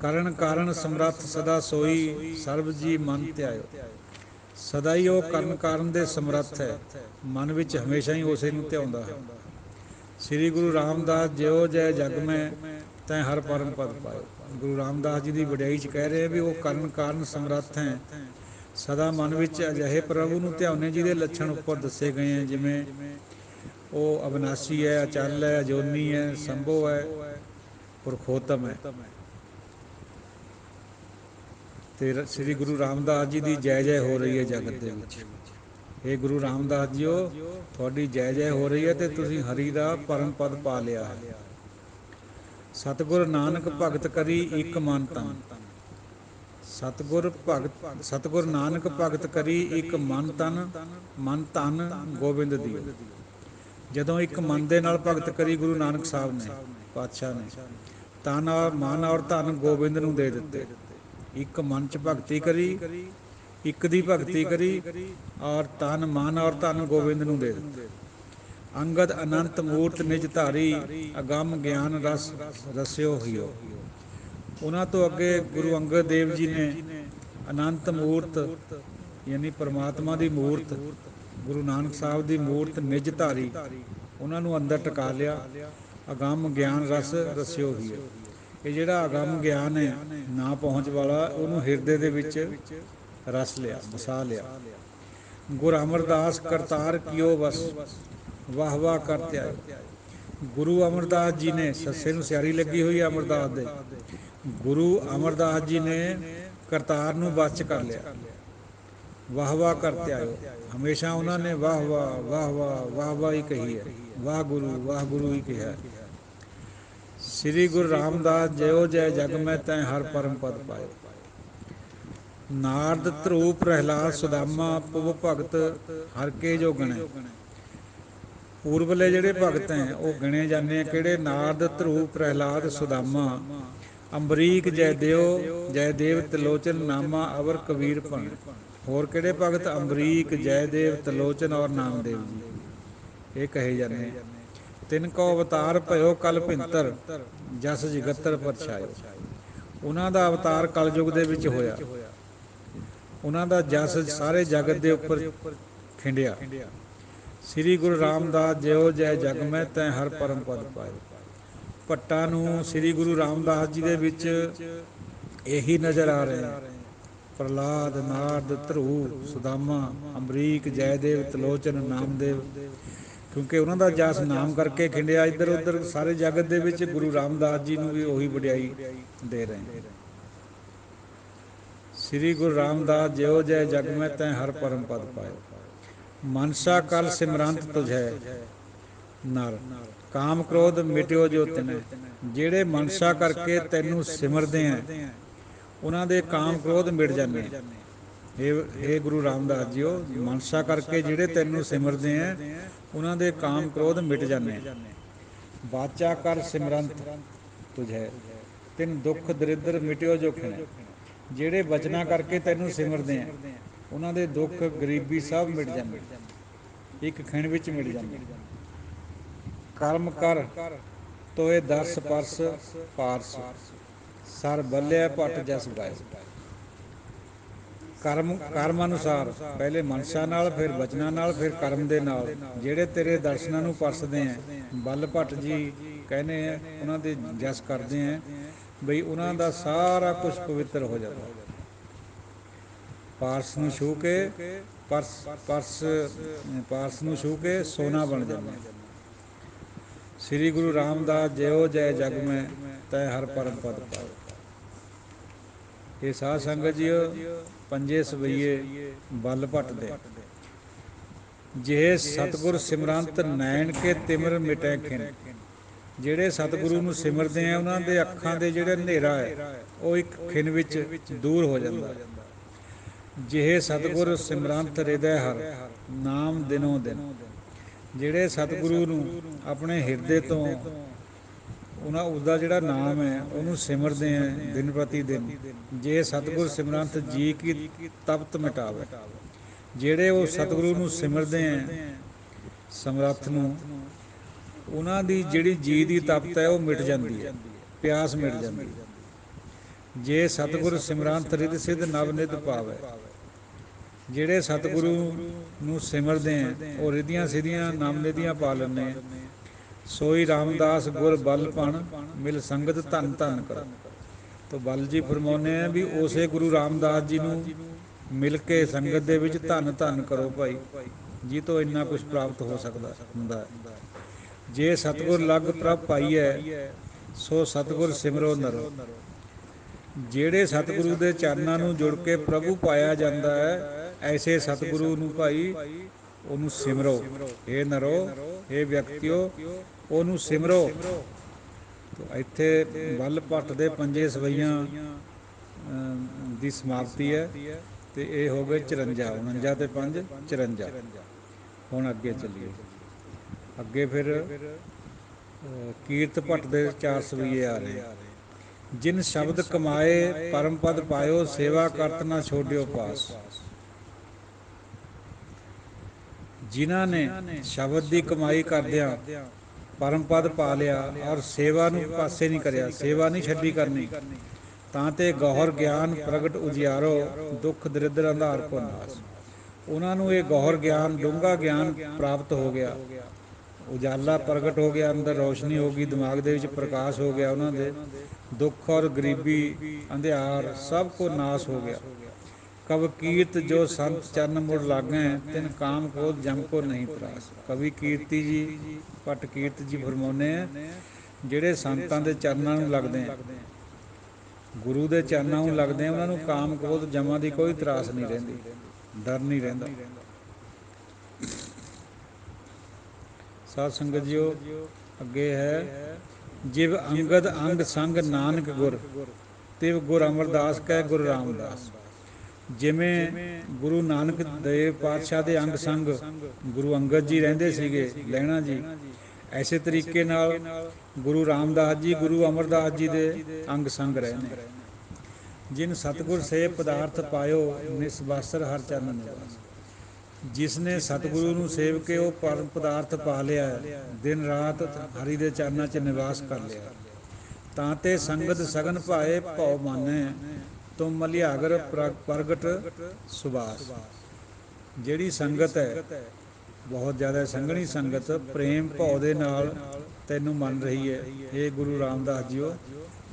ਕਰਨ ਕਾਰਨ ਸਮਰੱਥ ਸਦਾ ਸੋਈ, ਸਰਬ ਜੀ ਮਨ ਧਿਆਇਓ। ਸਦਾ ਹੀ ਉਹ ਕਰਨ ਕਾਰਨ ਦੇ ਸਮਰੱਥ ਹੈ, ਮਨ ਵਿੱਚ ਹਮੇਸ਼ਾ ਹੀ ਉਸੇ ਨੂੰ ਧਿਆਉਂਦਾ ਹੈ। ਸ੍ਰੀ ਗੁਰੂ ਰਾਮਦਾਸ ਜਿਉ ਜੈ ਜਗ ਮੈਂ ਤੈਂ ਹਰ ਪਰਮ ਪਦ ਪਾਇਓ। ਗੁਰੂ ਰਾਮਦਾਸ ਜੀ ਦੀ ਵਡਿਆਈ 'ਚ ਕਹਿ ਰਹੇ ਵੀ ਉਹ ਕਰਨ ਕਾਰਨ ਸਮਰੱਥ ਹੈ, ਸਦਾ ਮਨ ਵਿੱਚ ਅਜਿਹੇ ਪ੍ਰਭੂ ਨੂੰ ਧਿਆਉਂਦੇ ਜਿਹਦੇ ਲੱਛਣ ਉੱਪਰ ਦੱਸੇ ਗਏ ਹੈ, ਜਿਵੇਂ ਉਹ ਅਵਿਨਾਸ਼ੀ ਹੈ, ਅਚਲ ਹੈ, ਅਜੋਨੀ ਹੈ, ਸੰਭੋ ਹੈ, ਪੁਰਖੋਤਮ ਹੈ। ਤੇ ਸ੍ਰੀ ਗੁਰੂ ਰਾਮਦਾਸ ਜੀ ਦੀ ਜੈ ਜੈ ਹੋ ਰਹੀ ਹੈ ਜਗਤ ਦੇ ਵਿੱਚ। ਇਹ ਗੁਰੂ ਰਾਮਦਾਸ ਜੀਓ ਤੁਹਾਡੀ ਜੈ ਜੈ ਹੋ ਰਹੀ ਹੈ ਤੇ ਤੁਸੀਂ ਹਰੀ ਦਾ ਪਰਮ ਪਦ ਪਾ ਲਿਆ ਹੈ। ਸਤਿਗੁਰ ਨਾਨਕ ਭਗਤ ਕਰੀ ਇੱਕ ਮਨ ਤਨ। ਸਤਿਗੁਰ ਨਾਨਕ ਭਗਤ ਕਰੀ ਇੱਕ ਮਨ ਤਨ, ਮਨ ਧਨ ਗੋਬਿੰਦ ਦਿਓ। ਜਦੋਂ ਇੱਕ ਮਨ ਦੇ ਨਾਲ ਭਗਤ ਕਰੀ ਗੁਰੂ ਨਾਨਕ ਸਾਹਿਬ ਨੇ, ਪਾਤਸ਼ਾਹ ਨੇ, ਤਨ ਔਰ ਮਨ ਔਰ ਧਨ ਗੋਬਿੰਦ ਨੂੰ ਦੇ ਦਿੱਤੇ। ਇੱਕ ਮਨ 'ਚ ਭਗਤੀ ਕਰੀ, ਇੱਕ ਦੀ ਭਗਤੀ ਕਰੀ ਔਰ ਤਨ, ਮਨ ਔਰ ਧਨ ਗੋਬਿੰਦ ਨੂੰ ਦੇ ਦਿੱਤੇ। ਅੰਗਦ ਅਨੰਤ ਮੂਰਤ ਨਿਜ ਧਾਰੀ, ਅਗੰਮ ਗਿਆਨ ਰਸ ਰਸਿਓ ਹੀਓ। ਉਹਨਾਂ ਤੋਂ ਅੱਗੇ ਗੁਰੂ ਅੰਗਦ ਦੇਵ ਜੀ ਨੇ ਅਨੰਤ ਮੂਰਤ ਯਾਨੀ ਪਰਮਾਤਮਾ ਦੀ ਮੂਰਤ, ਗੁਰੂ ਨਾਨਕ ਸਾਹਿਬ ਦੀ ਮੂਰਤ ਨਿਜ ਧਾਰੀ, ਉਹਨਾਂ ਨੂੰ ਅੰਦਰ ਟਿਕਾ ਲਿਆ। ਅਗੰਮ ਗਿਆਨ ਰਸ ਰਸਿਓ ਹੀਓ। ਇਹ ਜਿਹੜਾ ਅਗੰਮ ਗਿਆਨ ਹੈ, ਨਾ ਪਹੁੰਚ ਵਾਲਾ, ਉਹਨੂੰ ਹਿਰਦੇ ਦੇ ਵਿੱਚ ਰਸ ਲਿਆ, ਵਸਾ ਲਿਆ। ਗੁਰ ਅਮਰਦਾਸ ਕਰਤਾਰ ਕੀਓ ਵਸ, ਵਾਹ ਵਾਹ ਕਰਤੇ ਆਇਓ। ਗੁਰੂ ਅਮਰਦਾਸ ਜੀ ਨੇ, ਸੱਸੇ ਨੂੰ ਸਿਆਰੀ ਲੱਗੀ ਹੋਈ ਹੈ ਅਮਰਦਾਸ ਦੇ, ਗੁਰੂ ਅਮਰਦਾਸ ਜੀ ਨੇ ਕਰਤਾਰ ਨੂੰ ਵਸ 'ਚ ਕਰ ਲਿਆ। ਵਾਹ ਵਾਹ ਕਰਤੇ ਆਇਓ। ਹਮੇਸ਼ਾ ਉਹਨਾਂ ਨੇ ਵਾਹ ਵਾਹ ਵਾਹ ਵਾਹ ਵਾਹ ਵਾਹ ਹੀ ਕਹੀ ਹੈ, ਵਾਹ ਗੁਰੂ ਹੀ ਕਿਹਾ। ਸ੍ਰੀ ਗੁਰੂ ਰਾਮਦਾਸ ਜਿਉ ਜੈ ਜਗ ਮੈਂ ਤੈਂ ਹਰ ਪਰਮ ਪਦ ਪਾਇਓ। ਨਾਰਦ ਧਰੂ ਪ੍ਰਹਿਲਾਦ ਸੁਦਾਮਾ ਪੁਵ ਭਗਤ ਹਰ ਕੇ ਜੋ ਗਣੇ। ਪੂਰਬਲੇ ਜਿਹੜੇ ਭਗਤ ਹੈ ਉਹ ਗਿਣੇ ਜਾਂਦੇ ਆ ਕਿਹੜੇ? ਨਾਰਦ ਧਰੂ ਪ੍ਰਹਿਲਾਦ ਸੁਦਾਮਾ ਅੰਬਰੀਕ ਜੈਦੇਵ ਤਿਲੋਚਨ ਨਾਮਾ ਅਵਰ ਕਬੀਰ ਭਣ। ਹੋਰ ਕਿਹੜੇ ਭਗਤ? ਅੰਬਰੀਕ, ਜੈਦੇਵ, ਤਿਲੋਚਨ ਔਰ ਨਾਮਦੇਵ ਜੀ, ਇਹ ਕਹੇ ਜਾਂਦੇ। ਤਿੰਨ ਕੋ ਅਵਤਾਰ ਭਇਓ ਕਲ ਭਿੰਤਰ, ਜਸ ਜਗਤਰ ਪਰਛਾਇਓ। ਉਹਨਾਂ ਦਾ ਅਵਤਾਰ ਕਲਯੁਗ ਦੇ ਵਿੱਚ ਹੋਇਆ, ਉਹਨਾਂ ਦਾ ਜਸ ਸਾਰੇ ਜਗਤ ਦੇ ਉੱਪਰ ਖਿੰਡਿਆ। ਸ੍ਰੀ ਗੁਰੂ ਰਾਮਦਾਸ ਜਿਉ ਜੈ ਜਗ ਮੈਂ ਤੈਂ ਹਰ ਪਰਮ ਪਦ ਪਾਇਓ। ਭੱਟਾਂ ਨੂੰ ਸ੍ਰੀ ਗੁਰੂ ਰਾਮਦਾਸ ਜੀ ਦੇ ਵਿੱਚ ਇਹੀ ਨਜ਼ਰ ਆ ਰਹੇ ਹੈ। ਪ੍ਰਹਲਾਦ, ਨਾਰਦ, ਧਰੂ, ਸੁਦਾਮਾ, ਅੰਬਰੀਕ, ਜੈਦੇਵ, ਤਿਲੋਚਨ, ਨਾਮਦੇਵ, ਕਿਉਂਕਿ ਉਹਨਾਂ ਦਾ ਜਸ ਨਾਮ ਕਰਕੇ ਖਿੰਡਿਆ। ਇੱਧਰ ਉੱਧਰ ਸਾਰੇ ਜਗਤ ਦੇ ਵਿੱਚ ਗੁਰੂ ਰਾਮਦਾਸ ਜੀ ਨੂੰ ਵੀ ਉਹੀ ਵਡਿਆਈ ਦੇ ਰਹੇ। ਸ੍ਰੀ ਗੁਰੂ ਰਾਮਦਾਸ ਜਿਉ ਜੈ ਜਗ ਮੈਂ ਤੈਂ ਹਰ ਪਰਮ ਪਦ ਪਾਇਓ। ਮਨਸਾ ਕਲ ਸਿਮਰੰਤ ਤੁਝੈ ਨਰ, ਕਾਮ ਕ੍ਰੋਧ ਮਿਟਿਓ ਜੋ ਤਿਨੈ। ਜਿਹੜੇ ਮਨਸਾ ਕਰਕੇ ਤੈਨੂੰ ਸਿਮਰਦੇ ਆ ਉਹਨਾਂ ਦੇ ਕਾਮ ਕ੍ਰੋਧ ਮਿਟ ਜਾਂਦੇ ਆ। ਹੇ ਗੁਰੂ ਰਾਮਦਾਸ ਜੀਓ, ਮਨਸਾ ਕਰਕੇ ਜਿਹੜੇ ਤੈਨੂੰ ਸਿਮਰਦੇ ਆ ਉਹਨਾਂ ਦੇ ਕਾਮ ਕ੍ਰੋਧ ਮਿਟ ਜਾਂਦੇ ਆ। ਵਾਚਾ ਕਰ ਸਿਮਰੰਤ ਤੁਝੈ ਤਿਨ ਦੁੱਖ ਦਰਿਦਰ ਮਿਟਿਓ ਜੋ ਖਿਣੈ। ਜਿਹੜੇ ਬਚਨਾਂ ਕਰਕੇ ਤੈਨੂੰ ਸਿਮਰਦੇ ਆ ਉਹਨਾਂ ਦੇ ਦੁੱਖ ਗਰੀਬੀ ਸਭ ਮਿਟ ਜਾਂਦੇ, ਇੱਕ ਖਿਣ ਵਿੱਚ ਮਿਟ ਜਾਂਦੇ। ਕਰਮ ਕਰ ਤੋਏ ਦਰਸ ਪਰਸ ਪਾਰਸ, ਸਰ ਬੱਲਿਆ ਭੱਟ ਜਸ ਗਾਏ। ਕਰਮ ਅਨੁਸਾਰ, ਪਹਿਲੇ ਮਨਸਾ ਨਾਲ, ਫਿਰ ਬਚਨਾਂ ਨਾਲ, ਫਿਰ ਕਰਮ ਦੇ ਨਾਲ ਜਿਹੜੇ ਤੇਰੇ ਦਰਸ਼ਨਾਂ ਨੂੰ ਪਰਸਦੇ ਆ, ਬੱਲ ਭੱਟ ਜੀ ਕਹਿੰਦੇ ਆ, ਉਹਨਾਂ ਦੇ ਜਸ ਕਰਦੇ ਆ ਬਈ ਉਹਨਾਂ ਦਾ ਸਾਰਾ ਕੁਛ ਪਵਿੱਤਰ ਹੋ ਜਾਂਦਾ। ਪਾਰਸ ਨੂੰ ਛੂਹ ਕੇ ਪਾਰਸ ਨੂੰ ਛੂਹ ਕੇ ਸੋਨਾ ਬਣ ਜਾਂਦਾ। ਸ੍ਰੀ ਗੁਰੂ ਰਾਮਦਾਸ ਜਿਉ ਜੈ ਜਗ ਮੈਂ ਤੈ ਹਰ ਪਰਮ ਪਦ ਪਾਓ। ਇਹ ਸਾਧ ਸੰਗਤ ਜੀਓ, ਪੰਜੇ ਸਵਈਏ ਬਲ ਭੱਟ ਦੇ ਜਿਹੇ ਸਤਿਗੁਰ ਸਿਮਰੰਤ ਨੈਣ ਕੇ ਤਿਮਰ ਮਿਟੈ ਖਿਨ। ਜਿਹੜੇ ਸਤਿਗੁਰੂ ਨੂੰ ਸਿਮਰਦੇ ਆ ਉਹਨਾਂ ਦੇ ਅੱਖਾਂ ਦੇ ਜਿਹੜੇ ਹਨੇਰਾ ਹੈ ਉਹ ਇੱਕ ਖਿਨ ਵਿੱਚ ਦੂਰ ਹੋ ਜਾਂਦਾ। ਜਿਹੇ ਸਤਿਗੁਰ ਸਿਮਰੰਤ ਹਿਰਦੈ ਹਰ ਨਾਮ ਦਿਨੋਂ ਦਿਨ। ਜਿਹੜੇ ਸਤਿਗੁਰੂ ਨੂੰ ਆਪਣੇ ਹਿਰਦੇ ਤੋਂ ਉਸਦਾ ਜਿਹੜਾ ਨਾਮ ਹੈ ਉਹਨੂੰ ਸਿਮਰਦੇ ਆ ਦਿਨ ਪ੍ਰਤੀ ਦਿਨ। ਜੇ ਸਤਿਗੁਰ ਸਿਮਰੰਤ ਜੀ ਕੀ ਤਪਤ ਮਿਟਾਵੇ। ਜਿਹੜੇ ਉਹ ਸਤਿਗੁਰੂ ਨੂੰ ਸਿਮਰਦੇ ਆ ਸਮਰੱਥ ਨੂੰ, ਉਹਨਾਂ ਦੀ ਜਿਹੜੀ ਜੀ ਦੀ ਤਪਤ ਹੈ ਉਹ ਮਿਟ ਜਾਂਦੀ ਹੈ, ਪਿਆਸ ਮਿਟ ਜਾਂਦੀ ਹੈ। ਜੇ ਸਤਿਗੁਰ ਸਿਮਰੰਤ ਰਿਧ ਸਿਧ ਨਵ ਨਿਧ ਪਾਵੇ। ਜਿਹੜੇ ਸਤਿਗੁਰੂ ਨੂੰ ਸਿਮਰਦੇ ਆ ਉਹ ਰਿਧੀਆਂ ਸਿਧੀਆਂ ਨਵ ਨਿਧੀਆਂ ਪਾ ਲੈਂਦੇ। ਸੋਈ ਰਾਮਦਾਸ ਗੁਰ ਬਲ ਭਣ ਮਿਲ ਸੰਗਤ ਧੰਨ ਧੰਨ ਕਰੋ। ਤੋ ਬਲ ਜੀ ਫਰਮਾਉਂਦੇ ਆ ਵੀ ਉਸੇ ਗੁਰੂ ਰਾਮਦਾਸ ਜੀ ਨੂੰ ਮਿਲ ਕੇ ਸੰਗਤ ਦੇ ਵਿੱਚ ਧੰਨ ਧੰਨ ਕਰੋ ਭਾਈ, ਜੀ ਤੋਂ ਇੰਨਾ ਕੁਛ ਪ੍ਰਾਪਤ ਹੋ ਸਕਦਾ ਹੁੰਦਾ। ਜੇ ਸਤਿਗੁਰ ਲਗ ਪ੍ਰਭ ਪਾਈਐ ਸੋ ਸਤਿਗੁਰ ਸਿਮਰੋ ਨਰੋ। ਜਿਹੜੇ ਸਤਿਗੁਰੂ ਦੇ ਚਰਨਾਂ ਨੂੰ ਜੁੜ ਕੇ ਪ੍ਰਭੂ ਪਾਇਆ ਜਾਂਦਾ ਹੈ, ਐਸੇ ਸਤਿਗੁਰੂ ਨੂੰ ਭਾਈ ਉਹਨੂੰ ਸਿਮਰੋ। ਇਹ ਨਰੋ, ਇਹ ਵਿਅਕਤੀਓ, ਉਹਨੂੰ ਸਿਮਰੋ। ਇੱਥੇ ਬੱਲ ਭੱਟ ਦੇ ਪੰਜੇ ਸਵਈਆਂ ਦੀ ਸਮਾਪਤੀ ਹੈ ਤੇ ਇਹ ਹੋ ਗਏ 54, 49 ਤੇ 5 54। ਹੁਣ ਅੱਗੇ ਚੱਲੀਏ। ਅੱਗੇ ਫਿਰ ਕੀਰਤ ਭੱਟ ਦੇ 4 ਸਵਈਏ ਆ ਰਹੇ। ਜਿਨ ਸ਼ਬਦ ਕਮਾਏ ਪਰਮ ਪਦ ਪਾਇਓ, ਸੇਵਾ ਕਰਤ ਨਾ ਛੋਡਿਓ ਪਾਸ। ਜਿਨ੍ਹਾਂ ਨੇ ਸ਼ਬਦ ਦੀ ਕਮਾਈ ਕਰਦਿਆਂ ਪਰਮ ਪਦ ਪਾ ਲਿਆ ਔਰ ਸੇਵਾ ਨੂੰ ਪਾਸੇ ਨਹੀਂ ਕਰਿਆ, ਸੇਵਾ ਨਹੀਂ ਛੱਡੀ ਕਰਨੀ, ਤਾਂ ਤੇ ਗੌਹਰ ਗਿਆਨ ਪ੍ਰਗਟ ਉਜਿਆਰੋ, ਦੁੱਖ ਦਰਿਦਰ ਅੰਧਾਰ ਕੋ ਨਾਸ। ਉਹਨਾਂ ਨੂੰ ਇਹ ਗੌਹਰ ਗਿਆਨ, ਡੂੰਘਾ ਗਿਆਨ ਪ੍ਰਾਪਤ ਹੋ ਗਿਆ, ਉਜਾਲਾ ਪ੍ਰਗਟ ਹੋ ਗਿਆ, ਅੰਦਰ ਰੌਸ਼ਨੀ ਹੋ ਗਈ, ਦਿਮਾਗ ਦੇ ਵਿੱਚ ਪ੍ਰਕਾਸ਼ ਹੋ ਗਿਆ। ਉਹਨਾਂ ਦੇ ਦੁੱਖ ਔਰ ਗਰੀਬੀ ਅੰਧਿਆਰ ਸਭ ਕੋ ਨਾਸ ਹੋ ਗਿਆ। ਕਵ ਕੀਰਤ ਜੋ ਸੰਤ ਚਰਨ ਮੁੜ ਲਾਗੈ, ਤਿਨ ਕਾਮ ਕ੍ਰੋਧ ਜਮ ਕੋ ਨਹੀਂ ਤਰਾਸ। ਕਵੀ ਕੀਰਤੀ ਜੀ, ਭੱਟ ਕੀਰਤ ਜੀ ਫਰਮਾਉਂਦੇ ਆ ਜਿਹੜੇ ਸੰਤਾਂ ਦੇ ਚਰਨਾਂ ਨੂੰ ਲੱਗਦੇ ਆ, ਗੁਰੂ ਦੇ ਚਰਨਾਂ ਨੂੰ ਲੱਗਦੇ ਆ, ਉਹਨਾਂ ਨੂੰ ਕਾਮ ਕ੍ਰੋਧ ਜਮਾਂ ਦੀ ਕੋਈ ਤਰਾਸ ਨਹੀਂ ਰਹਿੰਦੀ, ਡਰ ਨਹੀਂ ਰਹਿੰਦਾ। ਸਾਧ ਸੰਗਤ ਜੀਓ, ਅੱਗੇ ਹੈ ਜਿਵ ਅੰਗਦ ਅੰਗ ਸੰਗ ਨਾਨਕ ਗੁਰ, ਤਿਵ ਗੁਰ ਅਮਰਦਾਸ ਕਹਿ ਗੁਰੂ ਰਾਮਦਾਸ। ਜਿਵੇਂ ਗੁਰੂ ਨਾਨਕ ਦੇਵ ਪਾਤਸ਼ਾਹ ਦੇ ਅੰਗ ਸੰਗ ਗੁਰੂ ਅੰਗਦ ਜੀ ਰਹਿੰਦੇ ਸੀਗੇ, ਲਹਿਣਾ ਜੀ, ਐਸੇ ਤਰੀਕੇ ਨਾਲ ਗੁਰੂ ਰਾਮਦਾਸ ਜੀ ਗੁਰੂ ਅਮਰਦਾਸ ਜੀ ਦੇ ਅੰਗ ਸੰਗ ਰਹੇ ਨੇ। ਜਿਨ ਸਤਿਗੁਰ ਸੇ ਪਦਾਰਥ ਪਾਇਓ, ਨਿਸਵਾਸਰ ਹਰ ਚਰਨ ਨਿਵਾਸ। ਜਿਸ ਨੇ ਸਤਿਗੁਰੂ ਨੂੰ ਸੇਵ ਕੇ ਉਹ ਪਰਮ ਪਦਾਰਥ ਪਾ ਲਿਆ, ਦਿਨ ਰਾਤ ਹਰੀ ਦੇ ਚਰਨਾਂ 'ਚ ਨਿਵਾਸ ਕਰ ਲਿਆ, ਤਾਂ ਤੇ ਸੰਗਤ ਸਗਨ ਭਾਏ ਭਉ ਮਾਨੈ, ਤੁਮ ਮਲਿਆਗਰ ਪ੍ਰਗਟ ਸੁਬਾਸ। ਜਿਹੜੀ ਸੰਗਤ ਹੈ ਬਹੁਤ ਜ਼ਿਆਦਾ ਸੰਘਣੀ ਸੰਗਤ, ਪ੍ਰੇਮ ਭਾਉ ਦੇ ਨਾਲ ਤੈਨੂੰ ਮੰਨ ਰਹੀ ਹੈ। ਇਹ ਗੁਰੂ ਰਾਮਦਾਸ ਜੀਓ,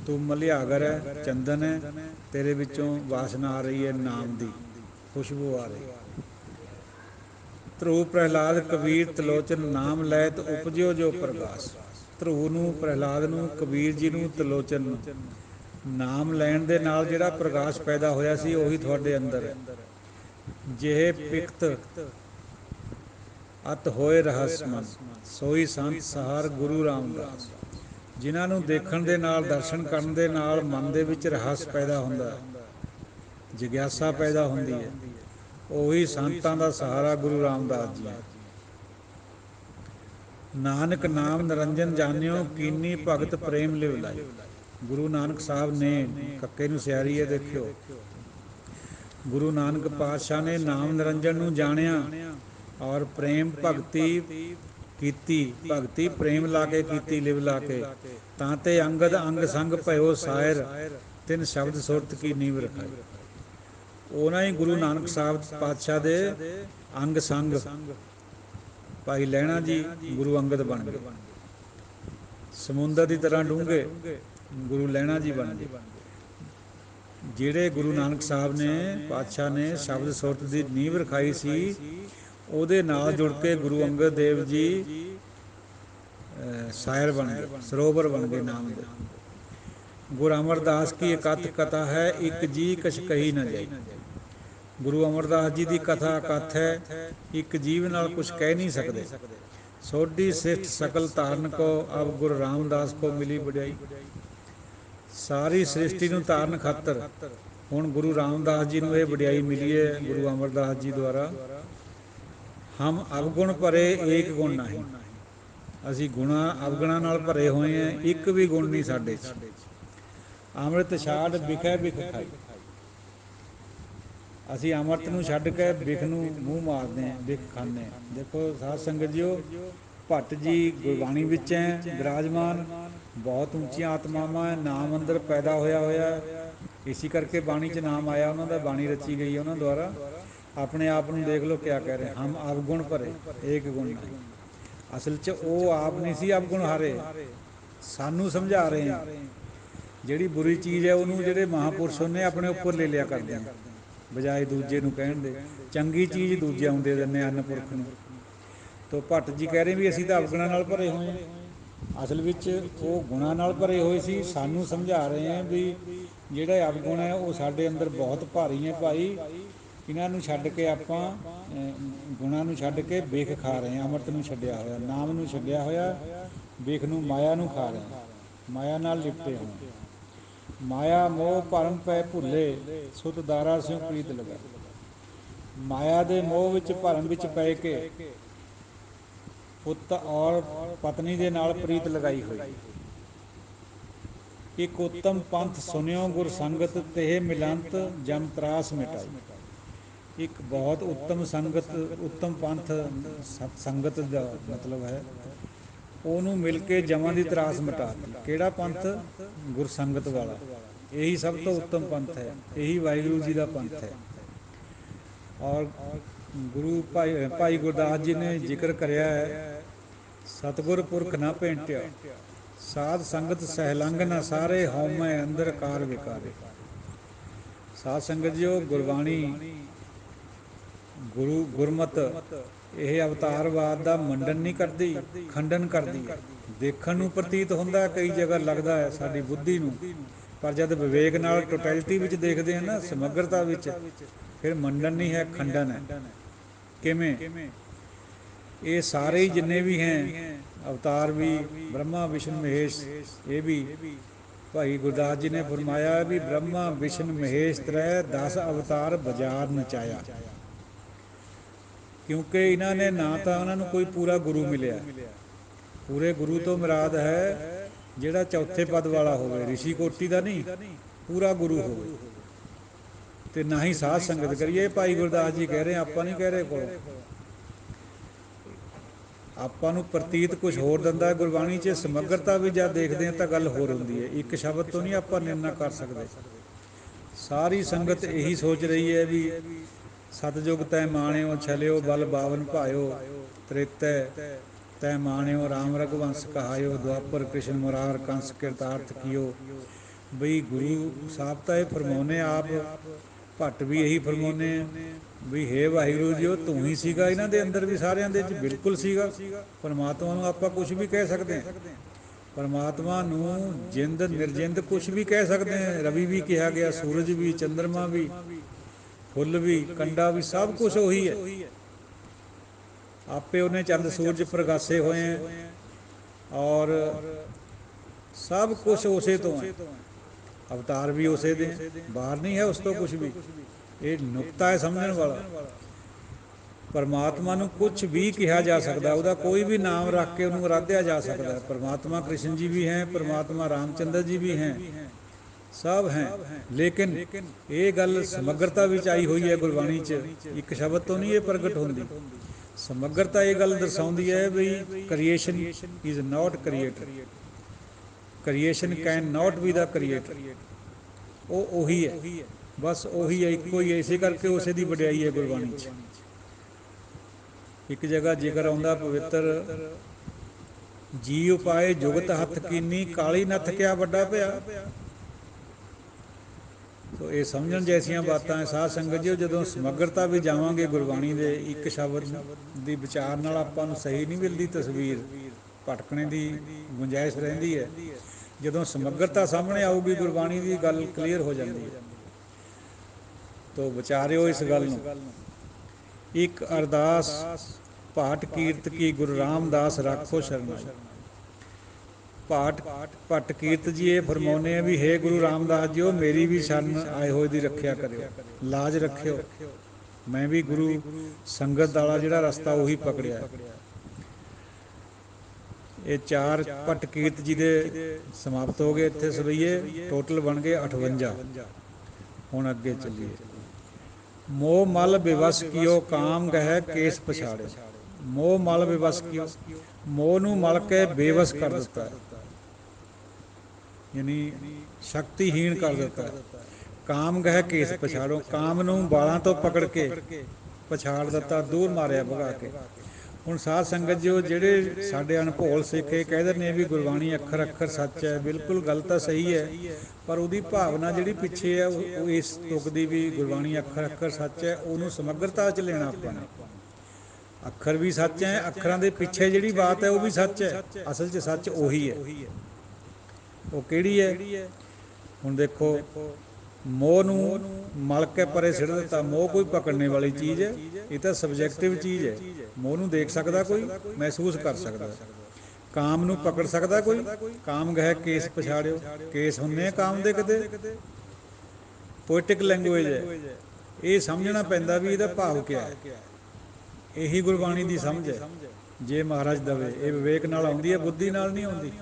ਤੂੰ ਮਲਿਆਗਰ ਹੈ, ਚੰਦਨ ਹੈ, ਤੇਰੇ ਵਿੱਚੋਂ ਵਾਸਨਾ ਆ ਰਹੀ ਹੈ, ਨਾਮ ਦੀ ਖੁਸ਼ਬੂ ਆ ਰਹੀ ਹੈ। ਧਰੁ ਪ੍ਰਹਿਲਾਦ ਕਬੀਰ ਤਲੋਚਨ, ਨਾਮ ਲੈ ਤ ਉਪਜਿਓ ਜੋ ਪ੍ਰਗਾਸ। ਧਰੁ ਨੂੰ, ਪ੍ਰਹਿਲਾਦ ਨੂੰ, ਕਬੀਰ ਜੀ ਨੂੰ, ਤਲੋਚਨ ਨੂੰ ਨਾਮ ਲੈਣ ਦੇ ਨਾਲ ਜਿਹੜਾ ਪ੍ਰਕਾਸ਼ ਪੈਦਾ ਹੋਇਆ ਸੀ ਉਹੀ ਤੁਹਾਡੇ ਅੰਦਰ ਹੈ। ਜਿਹੇ ਪਿਕਤ ਅਤ ਹੋਏ ਰਹੱਸਮਨ ਸੋਈ ਸੰਤ ਸਹਾਰ ਗੁਰੂ ਰਾਮਦਾਸ। ਜਿਨ੍ਹਾਂ ਨੂੰ ਦੇਖਣ ਦੇ ਨਾਲ, ਦਰਸ਼ਨ ਕਰਨ ਦੇ ਨਾਲ ਮਨ ਦੇ ਵਿੱਚ ਰਹੱਸ ਪੈਦਾ ਹੁੰਦਾ ਹੈ, ਜਿਗਿਆਸਾ ਪੈਦਾ ਹੁੰਦੀ ਹੈ, ਉਹੀ ਸੰਤਾਂ ਦਾ ਸਹਾਰਾ ਗੁਰੂ ਰਾਮਦਾਸ ਜੀ ਹੈ। ਨਾਨਕ ਨਾਮ ਨਿਰੰਜਨ ਜਾਣਿਓ ਕੀਨੀ ਭਗਤ ਪ੍ਰੇਮ ਲਿਵ ਲਾਈ। ਗੁਰੂ ਨਾਨਕ ਸਾਹਿਬ ਨੇ, ਕੱਕੇ ਨੂੰ ਸਿਆਰੀ ਹੈ ਦੇਖਿਓ, ਗੁਰੂ ਨਾਨਕ ਪਾਤਸ਼ਾਹ ਨੇ ਨਾਮ ਨਿਰੰਜਨ ਨੂੰ ਜਾਣਿਆ ਔਰ ਪ੍ਰੇਮ ਭਗਤੀ ਕੀਤੀ, ਭਗਤੀ ਪ੍ਰੇਮ ਲਾ ਕੇ ਕੀਤੀ, ਲਿਵ ਲਾ ਕੇ। ਤਾਂ ਤੇ ਅੰਗਦ ਅੰਗ ਸੰਗ ਭਇਓ ਸਾਇਰ, ਤਿੰਨ ਸ਼ਬਦ ਸੁਰਤ ਕੀ ਨੀਵ ਰਖਾਈ। ਉਹਨਾਂ ਹੀ ਗੁਰੂ ਨਾਨਕ ਸਾਹਿਬ ਪਾਤਸ਼ਾਹ ਦੇ ਅੰਗ ਸੰਗ ਭਾਈ ਲਹਿਣਾ ਜੀ ਗੁਰੂ ਅੰਗਦ ਬਣ ਗਏ। ਸਮੁੰਦਰ ਦੀ ਤਰ੍ਹਾਂ ਡੂੰਘੇ ਗੁਰੂ ਲਹਿਣਾ ਜੀ ਬਣ ਗਏ। ਜਿਹੜੇ ਗੁਰੂ ਨਾਨਕ ਸਾਹਿਬ ਨੇ, ਪਾਤਸ਼ਾਹ ਨੇ ਸ਼ਬਦ ਸੁਰਤ ਦੀ ਨੀਂਹ ਰਖਾਈ ਸੀ, ਉਹਦੇ ਨਾਲ ਜੁੜ ਕੇ ਗੁਰੂ ਅੰਗਦ ਦੇਵ ਜੀ ਸਾਇਰ ਬਣ ਗਏ, ਸਰੋਵਰ ਬਣ ਗਏ ਨਾਮ ਦੇ। ਗੁਰੂ ਅਮਰਦਾਸ ਕੀ ਇਕੱਥ ਕਥਾ ਹੈ, ਇੱਕ ਜੀ ਕਛ ਕਹੀ ਨਾ ਜਾਈ। ਗੁਰੂ ਅਮਰਦਾਸ ਜੀ ਦੀ ਕਥਾ ਇਕੱਥ ਹੈ, ਇੱਕ ਜੀਵ ਨਾਲ ਕੁਛ ਕਹਿ ਨਹੀਂ ਸਕਦੇ। ਸੋਢੀ ਸਿਸ਼ਟ ਸਕਲ ਤਾਰਨ ਕੋ ਅਬ ਗੁਰੂ ਰਾਮਦਾਸ ਕੋ ਮਿਲੀ ਵਡਿਆਈ। ਸਾਰੀ ਸ੍ਰਿਸ਼ਟੀ ਨੂੰ ਤਾਰਨ ਖਾਤਰ ਹੁਣ ਗੁਰੂ ਰਾਮਦਾਸ ਜੀ ਨੂੰ ਇਹ ਵਡਿਆਈ ਮਿਲੀ ਹੈ ਗੁਰੂ ਅਮਰਦਾਸ ਜੀ ਦੁਆਰਾ। ਹਮ ਅਵਗੁਣ ਭਰੇ ਏਕ ਗੁਣ ਨਹੀਂ। ਅਸੀਂ ਗੁਣਾ ਅਵਗੁਣਾਂ ਨਾਲ ਭਰੇ ਹੋਏ ਹਾਂ, ਇੱਕ ਵੀ ਗੁਣ ਨਹੀਂ ਸਾਡੇ 'ਚ। ਅੰਮ੍ਰਿਤ ਛਾੜ ਵਿਖੇ ਵਿਖ ਖਾਈ। ਅਸੀਂ ਅੰਮ੍ਰਿਤ ਨੂੰ ਛੱਡ ਕੇ ਵਿਖ ਨੂੰ ਮੂੰਹ ਮਾਰਦੇ ਹਾਂ, ਵਿਖ ਖਾਂਦੇ ਹਾਂ। ਦੇਖੋ ਸਾਧ ਸੰਗਤ ਜੀਓ, ਭੱਟ ਜੀ ਗੁਰਬਾਣੀ ਵਿੱਚ ਹੈ ਵਿਰਾਜਮਾਨ, ਬਹੁਤ ਉੱਚੀਆਂ ਆਤਮਾਵਾਂ, ਨਾਮ ਅੰਦਰ ਪੈਦਾ ਹੋਇਆ ਇਸੀ ਕਰਕੇ ਬਾਣੀ 'ਚ ਨਾਮ ਆਇਆ ਉਹਨਾਂ ਦਾ, ਬਾਣੀ ਰਚੀ ਗਈ ਉਹਨਾਂ ਦੁਆਰਾ। ਆਪਣੇ ਆਪ ਨੂੰ ਦੇਖ ਲਓ ਕਿਆ ਕਹਿ ਰਹੇ, ਹਮ ਅਵਗੁਣ ਭਰੇ ਏਕ ਗੁਣ ਨਹੀਂ। ਅਸਲ 'ਚ ਉਹ ਆਪ ਨਹੀਂ ਸੀ ਅਵਗੁਣ ਹਾਰੇ, ਸਾਨੂੰ ਸਮਝਾ ਰਹੇ ਆ। ਜਿਹੜੀ ਬੁਰੀ ਚੀਜ਼ ਹੈ ਉਹਨੂੰ ਜਿਹੜੇ ਮਹਾਂਪੁਰਸ਼ ਉਹਨੇ ਆਪਣੇ ਉੱਪਰ ਲੈ ਲਿਆ ਕਰਦੇ ਆ, ਬਜਾਏ ਦੂਜੇ ਨੂੰ ਕਹਿਣ ਦੇ। ਚੰਗੀ ਚੀਜ਼ ਦੂਜਿਆਂ ਨੂੰ ਦੇ ਦਿੰਦੇ ਅੰਨ ਪੁਰਖ ਨੂੰ। ਤੋ ਭੱਟ ਜੀ ਕਹਿ ਰਹੇ ਵੀ ਅਸੀਂ ਤਾਂ ਅਵਗੁਣਾਂ ਨਾਲ ਭਰੇ ਹੋਏ ਹਾਂ। ਅਸਲ ਵਿੱਚ ਉਹ ਗੁਣਾਂ ਨਾਲ ਭਰੇ ਹੋਏ ਸੀ। ਸਾਨੂੰ ਸਮਝਾ ਰਹੇ ਆ ਵੀ ਜਿਹੜਾ ਅਵਗੁਣ ਹੈ ਉਹ ਸਾਡੇ ਅੰਦਰ ਬਹੁਤ ਭਾਰੀ ਹੈ ਭਾਈ, ਇਹਨਾਂ ਨੂੰ ਛੱਡ ਕੇ ਆਪਾਂ ਗੁਣਾਂ ਨੂੰ ਛੱਡ ਕੇ ਵਿਖ ਖਾ ਰਹੇ ਹਾਂ। ਅੰਮ੍ਰਿਤ ਨੂੰ ਛੱਡਿਆ ਹੋਇਆ, ਨਾਮ ਨੂੰ ਛੱਡਿਆ ਹੋਇਆ, ਵਿਖ ਨੂੰ, ਮਾਇਆ ਨੂੰ ਖਾ ਰਹੇ ਹਾਂ, ਮਾਇਆ ਨਾਲ ਲਿਪਟੇ ਹੋਏ। ਮਾਇਆ ਮੋਹ ਭਰਮ ਪੈ ਭੁੱਲੇ, ਸੁਤ ਦਾਰਾ ਸਿਉ ਪ੍ਰੀਤ ਲਗਾ। ਮਾਇਆ ਦੇ ਮੋਹ ਵਿੱਚ, ਭਰਮ ਵਿੱਚ ਪੈ ਕੇ ਪੁੱਤ ਔਰ ਪਤਨੀ ਦੇ ਨਾਲ ਪ੍ਰੀਤ ਲਗਾਈ ਹੋਈ। ਇੱਕ ਉੱਤਮ ਪੰਥ ਸੁਣਿਓ ਗੁਰ ਸੰਗਤ, ਤੇ ਮਿਲੰਤ ਜਮ ਤਰਾਸ ਮਿਟਾਈ। ਇੱਕ ਬਹੁਤ ਉੱਤਮ ਸੰਗਤ, ਉੱਤਮ ਪੰਥ, ਸਤ ਸੰਗਤ ਦਾ ਮਤਲਬ ਹੈ ਉਹਨੂੰ ਮਿਲ ਕੇ ਜਮਾਂ ਦੀ ਤਰਾਸ ਮਿਟਾਤੀ। ਕਿਹੜਾ ਪੰਥ? ਗੁਰਸੰਗਤ ਵਾਲਾ। ਇਹੀ ਸਭ ਤੋਂ ਉੱਤਮ ਪੰਥ ਹੈ, ਇਹੀ ਵਾਹਿਗੁਰੂ ਜੀ ਦਾ ਪੰਥ ਹੈ। ਔਰ ਗੁਰੂ ਭਾਈ ਗੁਰਦਾਸ ਜੀ ਨੇ ਜ਼ਿਕਰ ਕਰਿਆ ਹੈ, ਸਤਿਗੁਰ ਪੁਰਖ ਨਾ ਭੇਟਿਆ, ਸਾਧ ਸੰਗਤ ਸਹਿਲੰਗ ਨਾ ਸਾਰੇ, ਹਉਮੈ ਅੰਦਰ ਕਾਰ ਵਿਕਾਰੇ। ਸਾਧ ਸੰਗਤ ਜੀ, ਉਹ ਗੁਰਬਾਣੀ, ਗੁਰਮਤ ਇਹ ਅਵਤਾਰਵਾਦ ਦਾ ਮੰਡਨ ਨਹੀਂ ਕਰਦੀ, ਖੰਡਨ ਕਰਦੀ ਹੈ। ਦੇਖਣ ਨੂੰ ਪ੍ਰਤੀਤ ਹੁੰਦਾ ਕਈ ਜਗ੍ਹਾ ਲੱਗਦਾ ਹੈ ਸਾਡੀ ਬੁੱਧੀ ਨੂੰ, ਪਰ ਜਦ ਵਿਵੇਕ ਨਾਲ ਟੋਟੈਲਿਟੀ ਵਿੱਚ ਦੇਖਦੇ ਹਾਂ ਨਾ, ਸਮਗਰਤਾ ਵਿੱਚ, ਫਿਰ ਮੰਡਨ ਨਹੀਂ ਹੈ, ਖੰਡਨ ਹੈ। ਕਿਵੇਂ? ਇਹ ਸਾਰੇ ਜਿੰਨੇ ਵੀ ਹੈ ਅਵਤਾਰ ਵੀ, ਬ੍ਰਹਮਾ ਵਿਸ਼ਨੂੰ ਮਹੇਸ਼, ਇਹ ਵੀ ਭਾਈ ਗੁਰਦਾਸ ਜੀ ਨੇ ਫਰਮਾਇਆ ਵੀ ਬ੍ਰਹਮਾ ਵਿਸ਼ਨ ਮਹੇਸ਼ ਤ੍ਰੈ 10 ਅਵਤਾਰ ਬਾਜ਼ਾਰ ਨਚਾਇਆ। ਕਿਉਂਕਿ ਇਹਨਾਂ ਨੇ ਨਾ ਤਾਂ ਉਹਨਾਂ ਨੂੰ ਕੋਈ ਪੂਰਾ ਗੁਰੂ ਮਿਲਿਆ। ਪੂਰੇ ਗੁਰੂ ਤੋਂ ਮੁਰਾਦ ਹੈ ਜਿਹੜਾ ਚੌਥੇ ਪਦ ਵਾਲਾ ਹੋਵੇ, ਰਿਸ਼ੀ ਕੋਟੀ ਦਾ ਨਹੀਂ, ਪੂਰਾ ਗੁਰੂ ਹੋਵੇ। ਤੇ ਨਾ ਹੀ ਸਾਧ ਸੰਗਤ ਕਰੀਏ। ਭਾਈ ਗੁਰਦਾਸ ਜੀ ਕਹਿ ਰਹੇ, ਆਪਾਂ ਨਹੀਂ ਕਹਿ ਰਹੇ ਕੋਲੋਂ। ਆਪਾਂ ਨੂੰ ਪ੍ਰਤੀਤ ਕੁਛ ਹੋਰ ਦਿੰਦਾ ਗੁਰਬਾਣੀ 'ਚ, ਸਮਗਰਤਾ ਵੀ ਜਦ ਦੇਖਦੇ ਹਾਂ ਤਾਂ ਗੱਲ ਹੋਰ ਹੁੰਦੀ ਹੈ। ਇੱਕ ਸ਼ਬਦ ਤੋਂ ਨਹੀਂ ਆਪਾਂ ਨਿਰਣਾ ਕਰ ਸਕਦੇ। ਸਾਰੀ ਸੰਗਤ ਇਹੀ ਸੋਚ ਰਹੀ ਹੈ ਵੀ ਸਤਜੁਗ ਤੈ ਮਾਣਿਓ, ਛਲਿਓ ਬਲ ਬਾਵਨ ਭਾਇਓ, ਤ੍ਰੇਤੈ ਤੈ ਮਾਣਿਓ, ਰਾਮ ਰਘੁਵੰਸ਼ ਕਹਾਇਓ, ਦੁਆਪਰ ਕ੍ਰਿਸ਼ਨ ਮੁਰਾਰ ਕੰਸ ਕਿਰਤਾਰਥ ਕੀਓ। ਬਈ ਗੁਰੂ ਸਾਹਿਬ ਤਾਂ ਇਹ ਫਰਮਾਉਂਦੇ ਆਪ, ਭੱਟ ਵੀ ਇਹੀ ਫਰਮਾਉਂਦੇ ਆ ਵੀ ਹੇ ਵਾਹਿਗੁਰੂ ਜੀ, ਉਹ ਤੂੰ ਹੀ ਸੀਗਾ ਇਹਨਾਂ ਦੇ ਅੰਦਰ ਵੀ, ਸਾਰਿਆਂ ਦੇ 'ਚ ਬਿਲਕੁਲ ਸੀਗਾ। ਪਰਮਾਤਮਾ ਨੂੰ ਆਪਾਂ ਕੁਛ ਵੀ ਕਹਿ ਸਕਦੇ ਹਾਂ, ਪਰਮਾਤਮਾ ਨੂੰ ਜਿੰਦ ਨਿਰਜਿੰਦ ਕੁਛ ਵੀ ਕਹਿ ਸਕਦੇ ਹਾਂ। ਰਵੀ ਵੀ ਕਿਹਾ ਗਿਆ, ਸੂਰਜ ਵੀ, ਚੰਦਰਮਾ ਵੀ, ਫੁੱਲ ਵੀ, ਕੰਡਾ ਵੀ, ਸਭ ਕੁਛ ਉਹੀ ਹੈ। आपे उन्हें चंद सूरज प्रकाशे हुए हैं और सब कुछ उसे तो है, अवतार भी उसे दे, बाहर नहीं है उस तो कुछ भी। ये नुकता है समझण वाला। परमात्मा ਨੂੰ कुछ भी कहा जा सकता, ਉਹਦਾ कोई भी नाम रख के ਉਹਨੂੰ आराध्या जा सकता है। परमात्मा कृष्ण जी भी हैं, परमात्मा रामचंद्र जी भी हैं, सब हैं। लेकिन ये गल समग्रता विच आई हुई है गुरबाणी च, एक शब्द तो नहीं ये प्रगट होंदी। समग्रता ये गल दर्शाउंदी है भी creation is not creator, creation can not be the creator. वो ਉਹੀ है, बस ਉਹੀ है, ਇੱਕੋ ही है। इसे करके उसे दी वडियाई है गुरबाणी च। एक जगह जिक्र आउंदा पवित्र जी उपाए जुगत हथ कीनी, काली नथ क्या वड्डा पिया। तो ये समझण जैसियां बातां है साध संगत जी। ਜਦੋਂ ਸਮਗਰਤਾ ਵੀ ਜਾਵਾਂਗੇ ਗੁਰਬਾਣੀ ਦੇ ਇੱਕ ਸ਼ਬਦ ਦੀ ਵਿਚਾਰ ਨਾਲ ਆਪਾਂ ਨੂੰ ਸਹੀ ਨਹੀਂ ਮਿਲਦੀ ਤਸਵੀਰ, ਭਟਕਣੇ ਦੀ ਗੁੰਜਾਇਸ਼ ਰਹਿੰਦੀ ਹੈ। ਜਦੋਂ ਸਮਗਰਤਾ ਸਾਹਮਣੇ ਆਊਗੀ ਗੁਰਬਾਣੀ ਦੀ ਗੱਲ ਕਲੀਅਰ ਹੋ ਜਾਂਦੀ ਹੈ। ਤੋ ਵਿਚਾਰਿਓ ਇਸ ਗੱਲ ਨੂੰ। ਇੱਕ ਅਰਦਾਸ पाठ कीर्त की गुरु रामदास राखो शरणाई। पाठ भट्ट कीर्त जी ये फरमाने भी है गुरु रामदास जी मेरी भी शरण आए हुए दी रखिया करियो, लाज रखियो। मैं भी गुरु संगत वाला जिहड़ा रस्ता उही पकड़िया। ये चार भट्ट कीर्त जी दे समाप्त हो गए इत्थे सवैये, टोटल बन गए 58। हुण अगे चलिए। मोह मल बेवस कियो काम गह केस पछाड़े। मोह मल बेवस कियो, मोह नूं मल के बेवस कर दिता है, यानी शक्तिहीन कर दिता है। काम गह केस पछाड़ो, काम नूं बालां तो पकड़ के पछाड़ दिता, दूर मारिया भगा के। हुण साध संगत जो जिहड़े साडे अणभोल सिख ये कहदे ने भी गुरबाणी अखर अखर सच है, बिल्कुल गल तां सही है, पर उहदी भावना जिहड़ी पिछे है वो इस तुक दी भी गुरबाणी अखर अखर सच है, उहनूं समग्रता च लेना आपां ने। अखर भी सच है, अखरां दे पिछे जिहड़ी बात है वो भी सच है, असल च सच उही है। वो किहड़ी है? हुण देखो, मोह नूं मल के परे सिड़ दिता। मोह कोई पकड़ने वाली चीज़ है, ये तो सबजैक्टिव चीज़ है। मोह नूं देख सकदा कोई, महसूस कर सकदा। काम नूं पकड़ सकदा कोई? काम गह केस पछाड़ियो, केस हुंदे काम दे किते। पोएटिक लैंगुएज है, ये समझना पैंदा भी इहदा भाव क्या है। यही गुरबाणी की समझ है जे महाराज दवे। ये विवेक नाल आउंदी है, बुद्धि नाल नहीं आउंदी।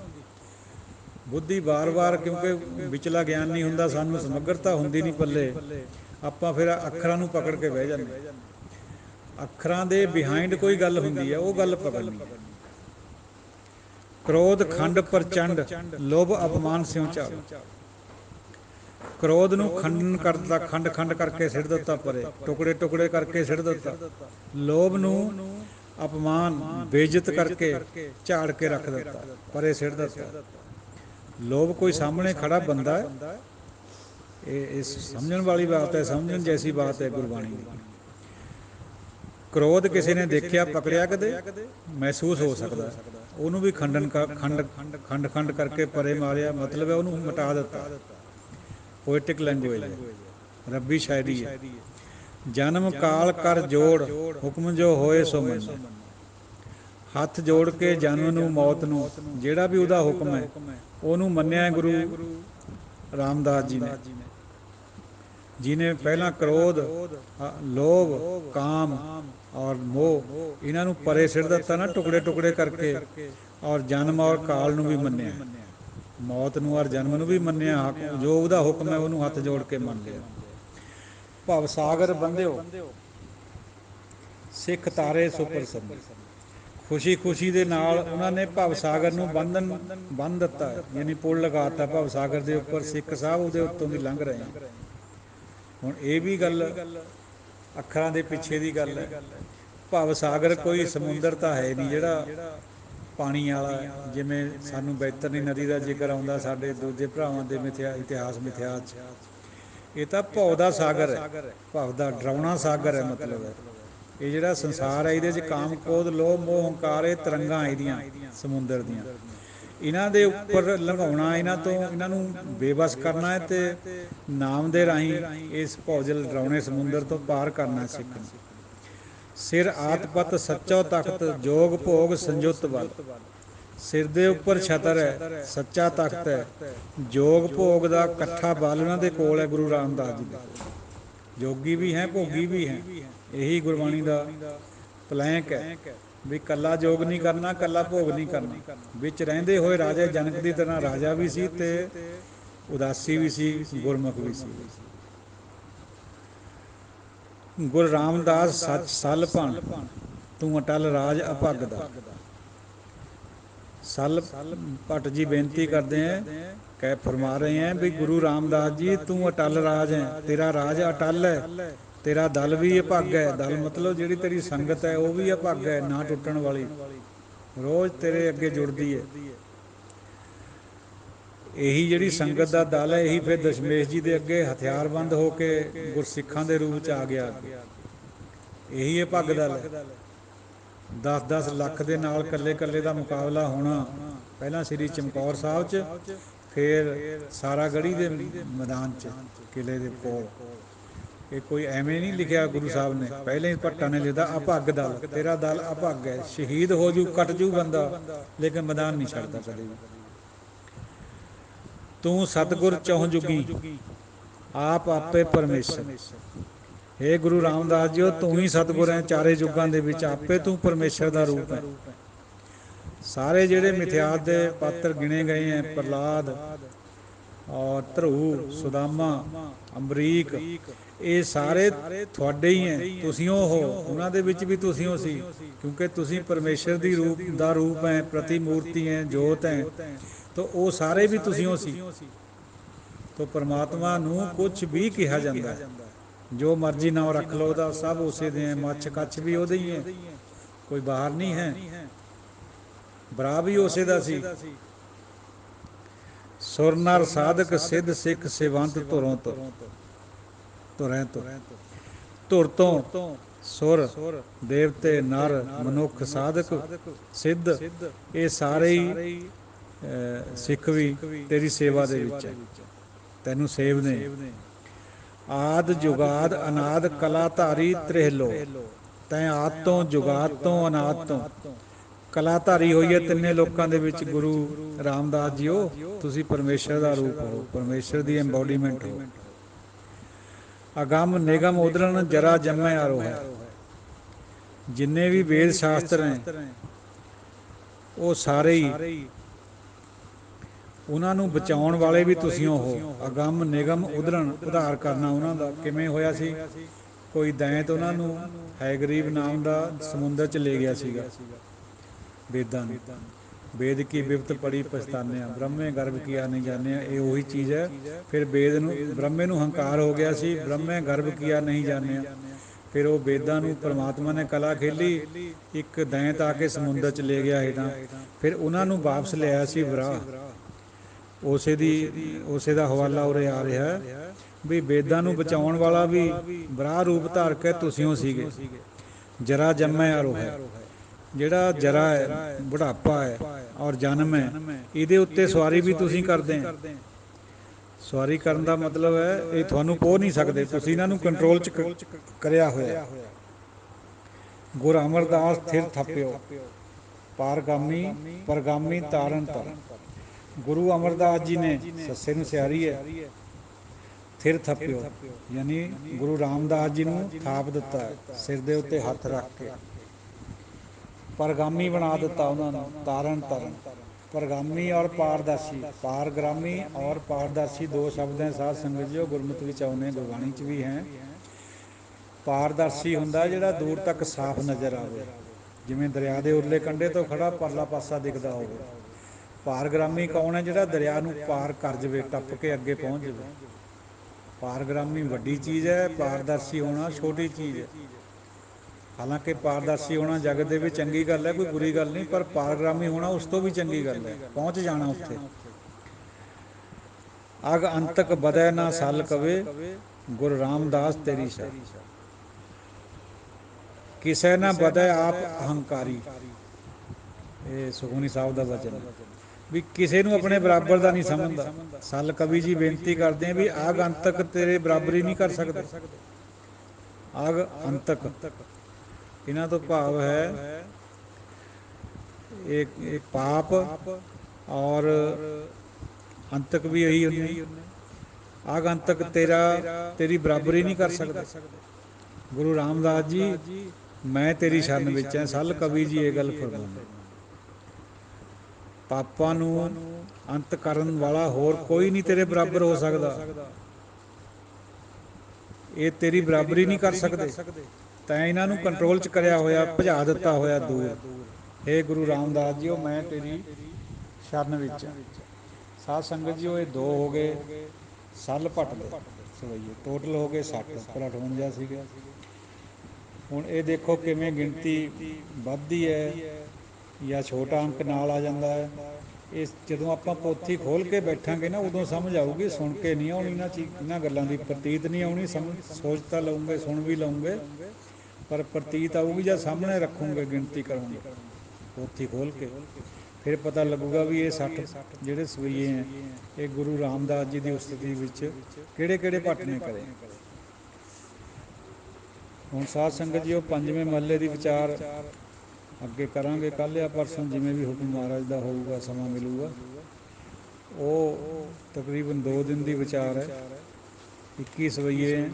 बुद्धि बार बार क्योंकि विचला ज्ञान नहीं हुंदा, सानूं समग्रता हुंदी नहीं पल्ले, आपां फिर अखरां नूं पकड़ के बह जांदे। अखरां दे बिहाइंड कोई गल हुंदी है, वो गल पकड़नी। क्रोध खंड प्रचंड, लोभ अपमान स्यों झाड़ो। क्रोध नूं खंडन करता, खंड खंड करके सिड़ दिता परे, टुकड़े टुकड़े करके सिड़ दिता। लोभ नूं अपमान बेइज्जत करके झाड़ के रख दिता, परे सिड़ दिता। लोभ कोई सामने खड़ा बंदा है, ये समझण वाली बात है, समझण जैसी बात है गुरबाणी की। क्रोध किसी ने देखिया पकड़िया कदे, महसूस हो सकता, उन्होंने भी खंडन कर खंड खंड खंड करके परे मारिया, मतलब है उन्होंने मिटा दिता। पोएटिक लैंगुएज है, रब्बी शायरी है। जन्म काल कर जोड़, हुक्म जो होए सो मन। हथ जोड़ के जन्म नूं मौत नूं, जिहड़ा भी उहदा हुक्म है उहनूं मन्निया गुरु रामदास जी ने। जिन्हें पहला क्रोध, लोभ, काम और मोह इन्हां नूं परे सिड़ दिता ना, टुकड़े टुकड़े करके, और जन्म और काल नूं भी मन्निया, मौत नूं और जन्म नूं भी मन्निया। जो उहदा हुक्म है उहनूं हथ जोड़ के मन लिया। भव सागर बंधिओ, सिख तारे सुप्रसन्न। खुशी खुशी दे नाल उन्हां ने भव सागर नूं बंध दिता, यानी पुल लगाता भव सागर दे उपर। सिख साहब उहदे उत्तों दी लंघ रहे हैं। हुण ये भी गल अखरां दे पिछे दी गल है। भव सागर कोई समुंदर तां है नहीं जिहड़ा पानी वाला, जिवें सानूं बैतरनी नदी का जिक्र आउंदा साडे दूजे भरावां दे इतिहास मिथिहास। ये तां भव दा सागर है, भव दा डरावना सागर है। मतलब है ये जिहड़ा संसार है, इहदे च काम क्रोध लोभ मोह हंकार, ये तरंगां इहदियां समुंदर दियां, इन्हां दे उपर लंघाउणा, इन्हां तो इन्हां नूं बेबस करना है ते नाम दे राहीं इस भौजल डरावने समुंदर तो पार करना सिੱਖ। ਸਿਰ ਆਤਪਤ ਸੱਚੋ ਤਖਤ, ਜੋਗ ਭੋਗ ਸੰਜੁਤ ਬਲ। ਸਿਰ ਦੇ ਉੱਪਰ ਛਤਰ ਹੈ, ਸੱਚਾ ਤਖਤ ਹੈ, ਜੋਗ ਭੋਗ ਦਾ ਇਕੱਠਾ ਬਲ ਉਹਨਾਂ ਦੇ ਕੋਲ ਹੈ, ਗੁਰੂ ਰਾਮਦਾਸ ਜੀ ਦੇ ਕੋਲ। ਜੋਗੀ ਵੀ ਹੈ, ਭੋਗੀ ਵੀ ਹੈ। ਇਹੀ ਗੁਰਬਾਣੀ ਦਾ ਪਲੈਂਕ ਹੈ ਵੀ ਕੱਲਾ ਜੋਗ ਨਹੀਂ ਕਰਨਾ, ਕੱਲਾ ਭੋਗ ਨਹੀਂ ਕਰਨਾ। ਵਿੱਚ ਰਹਿੰਦੇ ਹੋਏ ਰਾਜੇ ਜਨਕ ਦੀ ਤਰ੍ਹਾਂ ਰਾਜਾ ਵੀ ਸੀ ਤੇ ਉਦਾਸੀ ਵੀ ਸੀ, ਗੁਰਮੁਖ ਵੀ ਸੀ। ਗੁਰ ਰਾਮਦਾਸ ਸੱਚ ਸਲ ਭਣ, ਤੂੰ ਅਟਲ ਰਾਜ ਅਭੰਗ ਦਾ। ਸਲ ਭੱਟ ਜੀ ਬੇਨਤੀ ਕਰਦੇ हैं, ਕਹਿ ਫਰਮਾ ਰਹੇ हैं ਵੀ ਗੁਰੂ ਰਾਮਦਾਸ ਜੀ ਤੂੰ ਅਟਲ ਰਾਜ ਹੈ, ਤੇਰਾ ਰਾਜ ਅਟਲ ਹੈ, ਤੇਰਾ ਦਲ ਵੀ ਅਭੰਗ ਹੈ। ਦਲ ਮਤਲਬ ਜਿਹੜੀ ਤੇਰੀ ਸੰਗਤ ਹੈ ਉਹ ਵੀ ਅਭੰਗ ਹੈ, ਨਾ ਟੁੱਟਣ ਵਾਲੀ, ਰੋਜ਼ ਤੇਰੇ ਅੱਗੇ ਜੁੜਦੀ ਹੈ। ਇਹੀ ਜਿਹੜੀ ਸੰਗਤ ਦਾ ਦਲ ਹੈ, ਇਹੀ ਫਿਰ ਦਸ਼ਮੇਸ਼ ਜੀ ਦੇ ਅੱਗੇ ਹਥਿਆਰਬੰਦ ਹੋ ਕੇ ਗੁਰਸਿੱਖਾਂ ਦੇ ਰੂਪ 'ਚ ਆ ਗਿਆ। ਇਹੀ ਅਭੰਗ ਦਲ ਹੈ। 10-10 ਲੱਖ ਦੇ ਨਾਲ ਇਕੱਲੇ ਇਕੱਲੇ ਦਾ ਮੁਕਾਬਲਾ ਹੋਣਾ, ਪਹਿਲਾਂ ਸ੍ਰੀ ਚਮਕੌਰ ਸਾਹਿਬ 'ਚ, ਫਿਰ ਸਾਰਾਗੜ੍ਹੀ ਦੇ ਮੈਦਾਨ 'ਚ, ਕਿਲੇ ਦੇ ਕੋਲ। ਇਹ ਕੋਈ ਐਵੇਂ ਨਹੀਂ ਲਿਖਿਆ ਗੁਰੂ ਸਾਹਿਬ ਨੇ, ਪਹਿਲਾਂ ਹੀ ਭੱਟਾਂ ਨੇ ਲਿਖਦਾ ਅਭੰਗ ਦਲ, ਤੇਰਾ ਦਲ ਅਭੰਗ ਹੈ। ਸ਼ਹੀਦ ਹੋ ਜੂ, ਕੱਟ ਜੂ ਬੰਦਾ, ਲੇਕਿਨ ਮੈਦਾਨ ਨਹੀਂ ਛੱਡਦਾ ਕਦੇ ਵੀ। ਤੂੰ ਸਤਿਗੁਰ ਚਹੁ ਜੁਗੀ, ਆਪ ਆਪੇ ਪਰਮੇਸ਼ਰ। ਹੇ ਗੁਰੂ ਰਾਮਦਾਸ ਜੀ, ਤੂੰ ਹੀ ਸਤਿਗੁਰ ਹੈ ਚਾਰੇ ਯੁੱਗਾਂ ਦੇ ਵਿੱਚ, ਆਪੇ ਤੂੰ ਪਰਮੇਸ਼ਰ ਦਾ ਰੂਪ ਹੈ। ਸਾਰੇ ਜਿਹੜੇ ਮਿਥਿਆਤ ਦੇ ਪਾਤਰ ਗਿਣੇ ਗਏ ਹੈ, ਪ੍ਰਹਲਾਦ ਔਰ ਧਰੂ, ਸੁਦਾਮਾ, ਅੰਬਰੀਕ, ਇਹ ਸਾਰੇ ਤੁਹਾਡੇ ਹੀ ਹੈ। ਤੁਸੀਂ ਉਹ ਹੋ, ਉਹਨਾਂ ਦੇ ਵਿੱਚ ਵੀ ਤੁਸੀਂ ਹੋ ਸੀ, ਕਿਉਂਕਿ ਤੁਸੀਂ ਪਰਮੇਸ਼ਰ ਦੀ ਰੂਪ ਦਾ ਰੂਪ ਹੈ, ਪ੍ਰਤੀਮੂਰਤੀ ਹੈ, ਜੋਤ ਹੈ, ਤਾਂ ਉਹ ਸਾਰੇ ਵੀ ਤੁਸੀਂ ਹੋ ਸੀ। ਤਾਂ ਪਰਮਾਤਮਾ ਨੂੰ ਕੁਛ ਵੀ ਕਿਹਾ ਜਾਂਦਾ ਹੈ, ਜੋ ਮਰਜ਼ੀ ਨਾਮ ਰੱਖ ਲਓ ਉਹਦਾ, ਸਭ ਉਸੇ ਦੇ ਹੈ। ਮੱਛ ਕੱਛ ਵੀ ਉਹਦੇ ਹੀ ਹੈ, ਕੋਈ ਬਾਹਰ ਨਹੀਂ ਹੈ। ਬਰਾ ਵੀ ਉਸੇ ਦਾ ਸੀ। ਸੁਰ ਨਰ ਸਾਧਕ ਸਿੱਧ ਸਿੱਖ ਸਿਵੰਤ ਧੁਰੋਂ ਤੋਂ, ਧੁਰੈਂ ਤੋਂ, ਧੁਰ ਤੋਂ ਸੁਰ, ਦੇਵਤੇ, ਨਰ, ਮਨੁੱਖ, ਸਾਧਕ, ਸਿੱਧ, ਇਹ ਸਾਰੇ ਹੀ ਸਿੱਖ ਵੀ ਤੇਰੀ ਸੇਵਾ ਦੇ ਵਿੱਚ ਹੈ, ਤੈਨੂੰ ਸੇਵ ਨੇ। ਆਦ ਜੁਗਾਦ ਅਨਾਦ ਕਲਾ ਧਾਰੀ ਤ੍ਰਿਹ ਲੋ, ਤੈਂ ਆਦ ਤੋਂ, ਜੁਗਾਦ ਤੋਂ, ਅਨਾਦ ਤੋਂ ਕਲਾ ਧਾਰੀ ਹੋਈ ਹੈ ਤਿੰਨੇ ਲੋਕਾਂ ਦੇ ਵਿੱਚ। ਗੁਰੂ ਰਾਮਦਾਸ ਜੀਓ, ਤੁਸੀਂ ਪਰਮੇਸ਼ਰ ਦਾ ਰੂਪ ਹੋ, ਪਰਮੇਸ਼ਰ ਦੀ ਐਮਬੋਡੀਮੈਂਟ ਹੋ। ਅਗੰਮ ਨਿਗਮ ਉਦਰਨ ਜਰਾ ਜੰਮੈ ਆਰੋ ਹੈ। ਜਿੰਨੇ ਵੀ ਵੇਦ ਸ਼ਾਸਤਰ ਹੈ ਉਹ ਸਾਰੇ ਹੀ, ਉਹਨਾਂ ਨੂੰ ਬਚਾਉਣ ਵਾਲੇ ਵੀ ਤੁਸੀਂ ਹੋ। ਅਗੰਮ ਨਿਗਮ ਉਦਰਨ, ਉਧਾਰ ਕਰਨਾ ਉਹਨਾਂ ਦਾ ਕਿਵੇਂ ਹੋਇਆ ਸੀ? ਕੋਈ ਦੈਂਤ ਉਹਨਾਂ ਨੂੰ ਹੈਗਰੀਬ ਨਾਮ ਦਾ ਸਮੁੰਦਰ 'ਚ ਲੈ ਗਿਆ ਸੀਗਾ ਵੇਦਾਂ ਨੂੰ। ਵੇਦ ਕੀ ਬਿਪਤ ਪੜੀ ਪਛਤਾਨੇ ਆ, ਬ੍ਰਹਮੇ ਗਰਭ ਕੀਆ ਨਹੀਂ ਜਾਣਿਆ, ਇਹ ਉਹੀ ਚੀਜ਼ ਹੈ। ਫਿਰ ਵੇਦ ਨੂੰ, ਬ੍ਰਹਮੇ ਨੂੰ ਹੰਕਾਰ ਹੋ ਗਿਆ ਸੀ, ਬ੍ਰਹਮੇ ਗਰਭ ਕੀਆ ਨਹੀਂ ਜਾਣਿਆ। ਫਿਰ ਉਹ ਵੇਦਾਂ ਨੂੰ ਪਰਮਾਤਮਾ ਨੇ ਕਲਾ ਖੇਲੀ, ਇੱਕ ਦੈਂਤ ਆ ਕੇ ਸਮੁੰਦਰ 'ਚ ਲੈ ਗਿਆ ਹੇਠਾਂ। ਫਿਰ ਉਹਨਾਂ ਨੂੰ ਵਾਪਸ ਲਿਆਇਆ ਸੀ ਵਰਾਹ। ਉਸੇ ਦਾ ਹਵਾਲਾ ਉਰੇ ਆ ਰਿਹਾ ਵੀ ਵੇਦਾਂ ਨੂੰ ਬਚਾਉਣ ਵਾਲਾ ਵੀ ਵਰਾਹ ਰੂਪ ਧਾਰ ਕੇ ਤੁਸੀਂ ਹੋ ਸੀਗੇ। ਜਰਾ ਜੰਮੈ ਆਰੋ ਹੈ, ਜਿਹੜਾ ਜਰਾ ਹੈ, ਬੁਢਾਪਾ ਹੈ ਔਰ ਜਨਮ ਹੈ, ਇਹਦੇ ਉੱਤੇ ਸਵਾਰੀ ਵੀ ਤੁਸੀਂ ਕਰਦੇ ਹੈ। ਸਵਾਰੀ ਕਰਨ ਦਾ ਮਤਲਬ ਹੈ ਇਹ ਤੁਹਾਨੂੰ ਪੋਹ ਨਹੀਂ ਸਕਦੇ, ਤੁਸੀਂ ਇਹਨਾਂ ਨੂੰ ਕੰਟਰੋਲ 'ਚ ਕਰਿਆ ਹੋਇਆ। ਗੁਰ ਅਮਰਦਾਸ ਥਿਰ ਥੱਪਿਓ, ਪਾਰਗਾਮੀ ਪਰਗਾਮੀ ਤਾਰਨ ਤਰਨ। ਗੁਰੂ ਅਮਰਦਾਸ ਜੀ ਨੇ, ਸੱਸੇ ਨੂੰ ਸਿਆਰੀ ਹੈ, ਥਿਰ ਥੱਪਿਓ ਯਾਨੀ ਗੁਰੂ ਰਾਮਦਾਸ ਜੀ ਨੂੰ ਥਾਪ ਦਿੱਤਾ ਸਿਰ ਦੇ ਉੱਤੇ ਹੱਥ ਰੱਖ ਕੇ। ਪਰਗਾਮੀ ਬਣਾ ਦਿੱਤਾ ਉਹਨਾਂ ਨੂੰ, ਤਾਰਨ ਤਰਨ। ਪਰਗਾਮੀ ਔਰ ਪਾਰਦਰਸ਼ੀ, ਪਾਰਗ੍ਰਾਮੀ ਔਰ ਪਾਰਦਰਸ਼ੀ ਦੋ ਸ਼ਬਦ ਹੈ ਸਾਧ ਸੰਗਤ ਜੀ, ਗੁਰਮਤਿ ਵਿੱਚ ਆਉਂਦੇ, ਗੁਰਬਾਣੀ 'ਚ ਵੀ ਹੈ। ਪਾਰਦਰਸ਼ੀ ਹੁੰਦਾ ਜਿਹੜਾ ਦੂਰ ਤੱਕ ਸਾਫ਼ ਨਜ਼ਰ ਆਵੇ, ਜਿਵੇਂ ਦਰਿਆ ਦੇ ਉਰਲੇ ਕੰਢੇ ਤੋਂ ਖੜਾ ਪਰਲਾ ਪਾਸਾ ਦਿਖਦਾ ਹੋਵੇ। ਪਾਰਗ੍ਰਾਮੀ ਕੌਣ ਹੈ? ਜਿਹੜਾ ਦਰਿਆ ਨੂੰ ਪਾਰ ਕਰ ਜਾਵੇ, ਟੱਪ ਕੇ ਅੱਗੇ ਪਹੁੰਚ ਜਾਵੇ। ਪਾਰਗ੍ਰਾਮੀ ਵੱਡੀ ਚੀਜ਼ ਹੈ, ਪਾਰਦਰਸ਼ੀ ਹੋਣਾ ਛੋਟੀ ਚੀਜ਼ ਹੈ। ਹਾਲਾਂਕਿ ਪਾਰਦਰਸ਼ੀ ਹੋਣਾ ਜਗਤ ਦੇ ਵਿੱਚ ਚੰਗੀ ਗੱਲ ਹੈ, ਕੋਈ ਬੁਰੀ ਗੱਲ ਨਹੀਂ, ਪਰ ਪਾਰਗ੍ਰਾਮੀ ਹੋਣਾ ਉਸ ਤੋਂ ਵੀ ਚੰਗੀ ਗੱਲ ਹੈ, ਪਹੁੰਚ ਜਾਣਾ ਉੱਥੇ। ਅਗ ਅੰਤਕ ਬਦੈ ਨਾ ਸਲ ਕਵੇ, ਗੁਰ ਰਾਮਦਾਸ ਤੇਰੀ ਸ਼ਾ। ਕਿਸੇ ਨਾ ਬਦੈ ਆਪ ਅਹੰਕਾਰੀ, ਇਹ ਸੁਖਮਨੀ ਸਾਹਿਬ ਦਾ ਵਚਨ ਹੈ ਵੀ ਕਿਸੇ ਨੂੰ ਆਪਣੇ ਬਰਾਬਰ ਦਾ ਨਹੀਂ ਸਮਝਦਾ। ਸਲ ਕਵੀ ਜੀ ਬੇਨਤੀ ਕਰਦੇ ਆ ਵੀ ਅਗ ਅੰਤਕ ਤੇਰੇ ਬਰਾਬਰੀ ਨਹੀਂ ਕਰ ਸਕਦੇ। ਅਗ ਅੰਤਕ ਇਹਨਾਂ ਤੋਂ ਭਾਵ ਹੈ ਇਹ ਪਾਪ ਔਰ ਅੰਤਕ ਵੀ ਇਹੀ ਹੁੰਨੇ, ਆਗੰਤਕ ਤੇਰੀ ਬਰਾਬਰੀ ਨਹੀਂ ਕਰ ਸਕਦੇ। ਗੁਰੂ ਰਾਮਦਾਸ ਜੀ ਮੈਂ ਤੇਰੀ ਸ਼ਰਨ ਵਿੱਚ ਹਾਂ, ਸੱਲ ਕਵੀ ਜੀ ਇਹ ਗੱਲ ਫਰਮਾਉਂਦੇ। ਪਾਪਾਂ ਨੂੰ ਅੰਤ ਕਰਨ ਵਾਲਾ ਹੋਰ ਕੋਈ ਨਹੀਂ ਤੇਰੇ ਬਰਾਬਰ ਹੋ ਸਕਦਾ, ਇਹ ਤੇਰੀ ਬਰਾਬਰੀ ਨਹੀਂ ਕਰ ਸਕਦੇ। ਤੈਂ ਇਹਨਾਂ ਨੂੰ ਕੰਟਰੋਲ 'ਚ ਕਰਿਆ ਹੋਇਆ, ਭਜਾ ਦਿੱਤਾ ਹੋਇਆ ਦੂਰ। ਹੇ ਗੁਰੂ ਰਾਮਦਾਸ ਜੀ, ਉਹ ਮੈਂ ਤੇਰੀ ਸ਼ਰਨ ਵਿੱਚ ਹਾਂ। ਸਾਧ ਸੰਗਤ ਜੀ, ਉਹ ਇਹ ਦੋ ਹੋ ਗਏ ਸੱਲ ਭੱਟ ਦੇ ਸਵਈਏ, ਟੋਟਲ ਹੋ ਗਏ 60, ਪਰ 58 ਸੀਗੇ। ਹੁਣ ਇਹ ਦੇਖੋ ਕਿਵੇਂ ਗਿਣਤੀ ਵੱਧਦੀ ਹੈ ਜਾਂ ਛੋਟਾ ਅੰਕ ਨਾਲ ਆ ਜਾਂਦਾ ਹੈ। ਇਸ ਜਦੋਂ ਆਪਾਂ ਪੋਥੀ ਖੋਲ੍ਹ ਕੇ ਬੈਠਾਂਗੇ ਨਾ, ਉਦੋਂ ਸਮਝ ਆਊਗੀ, ਸੁਣ ਕੇ ਨਹੀਂ ਆਉਣੀ। ਇਹਨਾਂ ਗੱਲਾਂ ਦੀ ਪ੍ਰਤੀਤ ਨਹੀਂ ਆਉਣੀ, ਸੋਚ ਤਾਂ ਲਊਂਗੇ, ਸੁਣ ਵੀ ਲਊਂਗੇ, ਪਰ ਪ੍ਰਤੀਤ ਆਊਗੀ ਜਾਂ ਸਾਹਮਣੇ ਰੱਖੂਗੇ, ਗਿਣਤੀ ਕਰੂੰਗੇ ਪੋਥੀ ਖੋਲ੍ਹ ਕੇ। ਫਿਰ ਪਤਾ ਲੱਗੂਗਾ ਵੀ ਇਹ 60 ਜਿਹੜੇ ਸਵਈਏ ਹੈ ਇਹ ਗੁਰੂ ਰਾਮਦਾਸ ਜੀ ਦੀ ਉਸਤਤੀ ਵਿੱਚ ਕਿਹੜੇ ਕਿਹੜੇ ਭੱਟ ਨੇ ਕਰੇ। ਹੁਣ ਸਾਧ ਸੰਗਤ ਜੀ, ਉਹ ਪੰਜਵੇਂ ਮਹੱਲੇ ਦੀ ਵਿਚਾਰ ਅੱਗੇ ਕਰਾਂਗੇ ਕੱਲ੍ਹ ਜਾਂ ਪਰਸੋਂ, ਜਿਵੇਂ ਵੀ ਹੁਕਮ ਮਹਾਰਾਜ ਦਾ ਹੋਊਗਾ, ਸਮਾਂ ਮਿਲੂਗਾ। ਉਹ ਤਕਰੀਬਨ 2 ਦਿਨ ਦੀ ਵਿਚਾਰ ਹੈ। 21 ਸਵਈਏ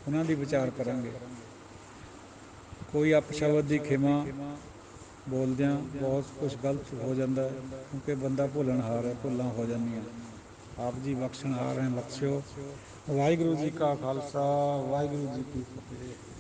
ਉਹਨਾਂ ਦੀ ਵਿਚਾਰ ਕਰਾਂਗੇ। ਕੋਈ ਅਪਸ਼ਬਦ ਦੀ ਖਿਮਾ, ਬੋਲਦਿਆਂ ਬਹੁਤ ਕੁਛ ਗਲਤ ਹੋ ਜਾਂਦਾ ਹੈ, ਕਿਉਂਕਿ ਬੰਦਾ ਭੁੱਲਣਹਾਰ ਹੈ, ਭੁੱਲਾਂ ਹੋ ਜਾਂਦੀਆਂ। ਆਪ ਜੀ ਬਖਸ਼ਣਹਾਰ ਹੈ, ਬਖਸ਼ਿਓ। ਵਾਹਿਗੁਰੂ ਜੀ ਕਾ ਖਾਲਸਾ, ਵਾਹਿਗੁਰੂ ਜੀ ਕੀ ਫਤਿਹ।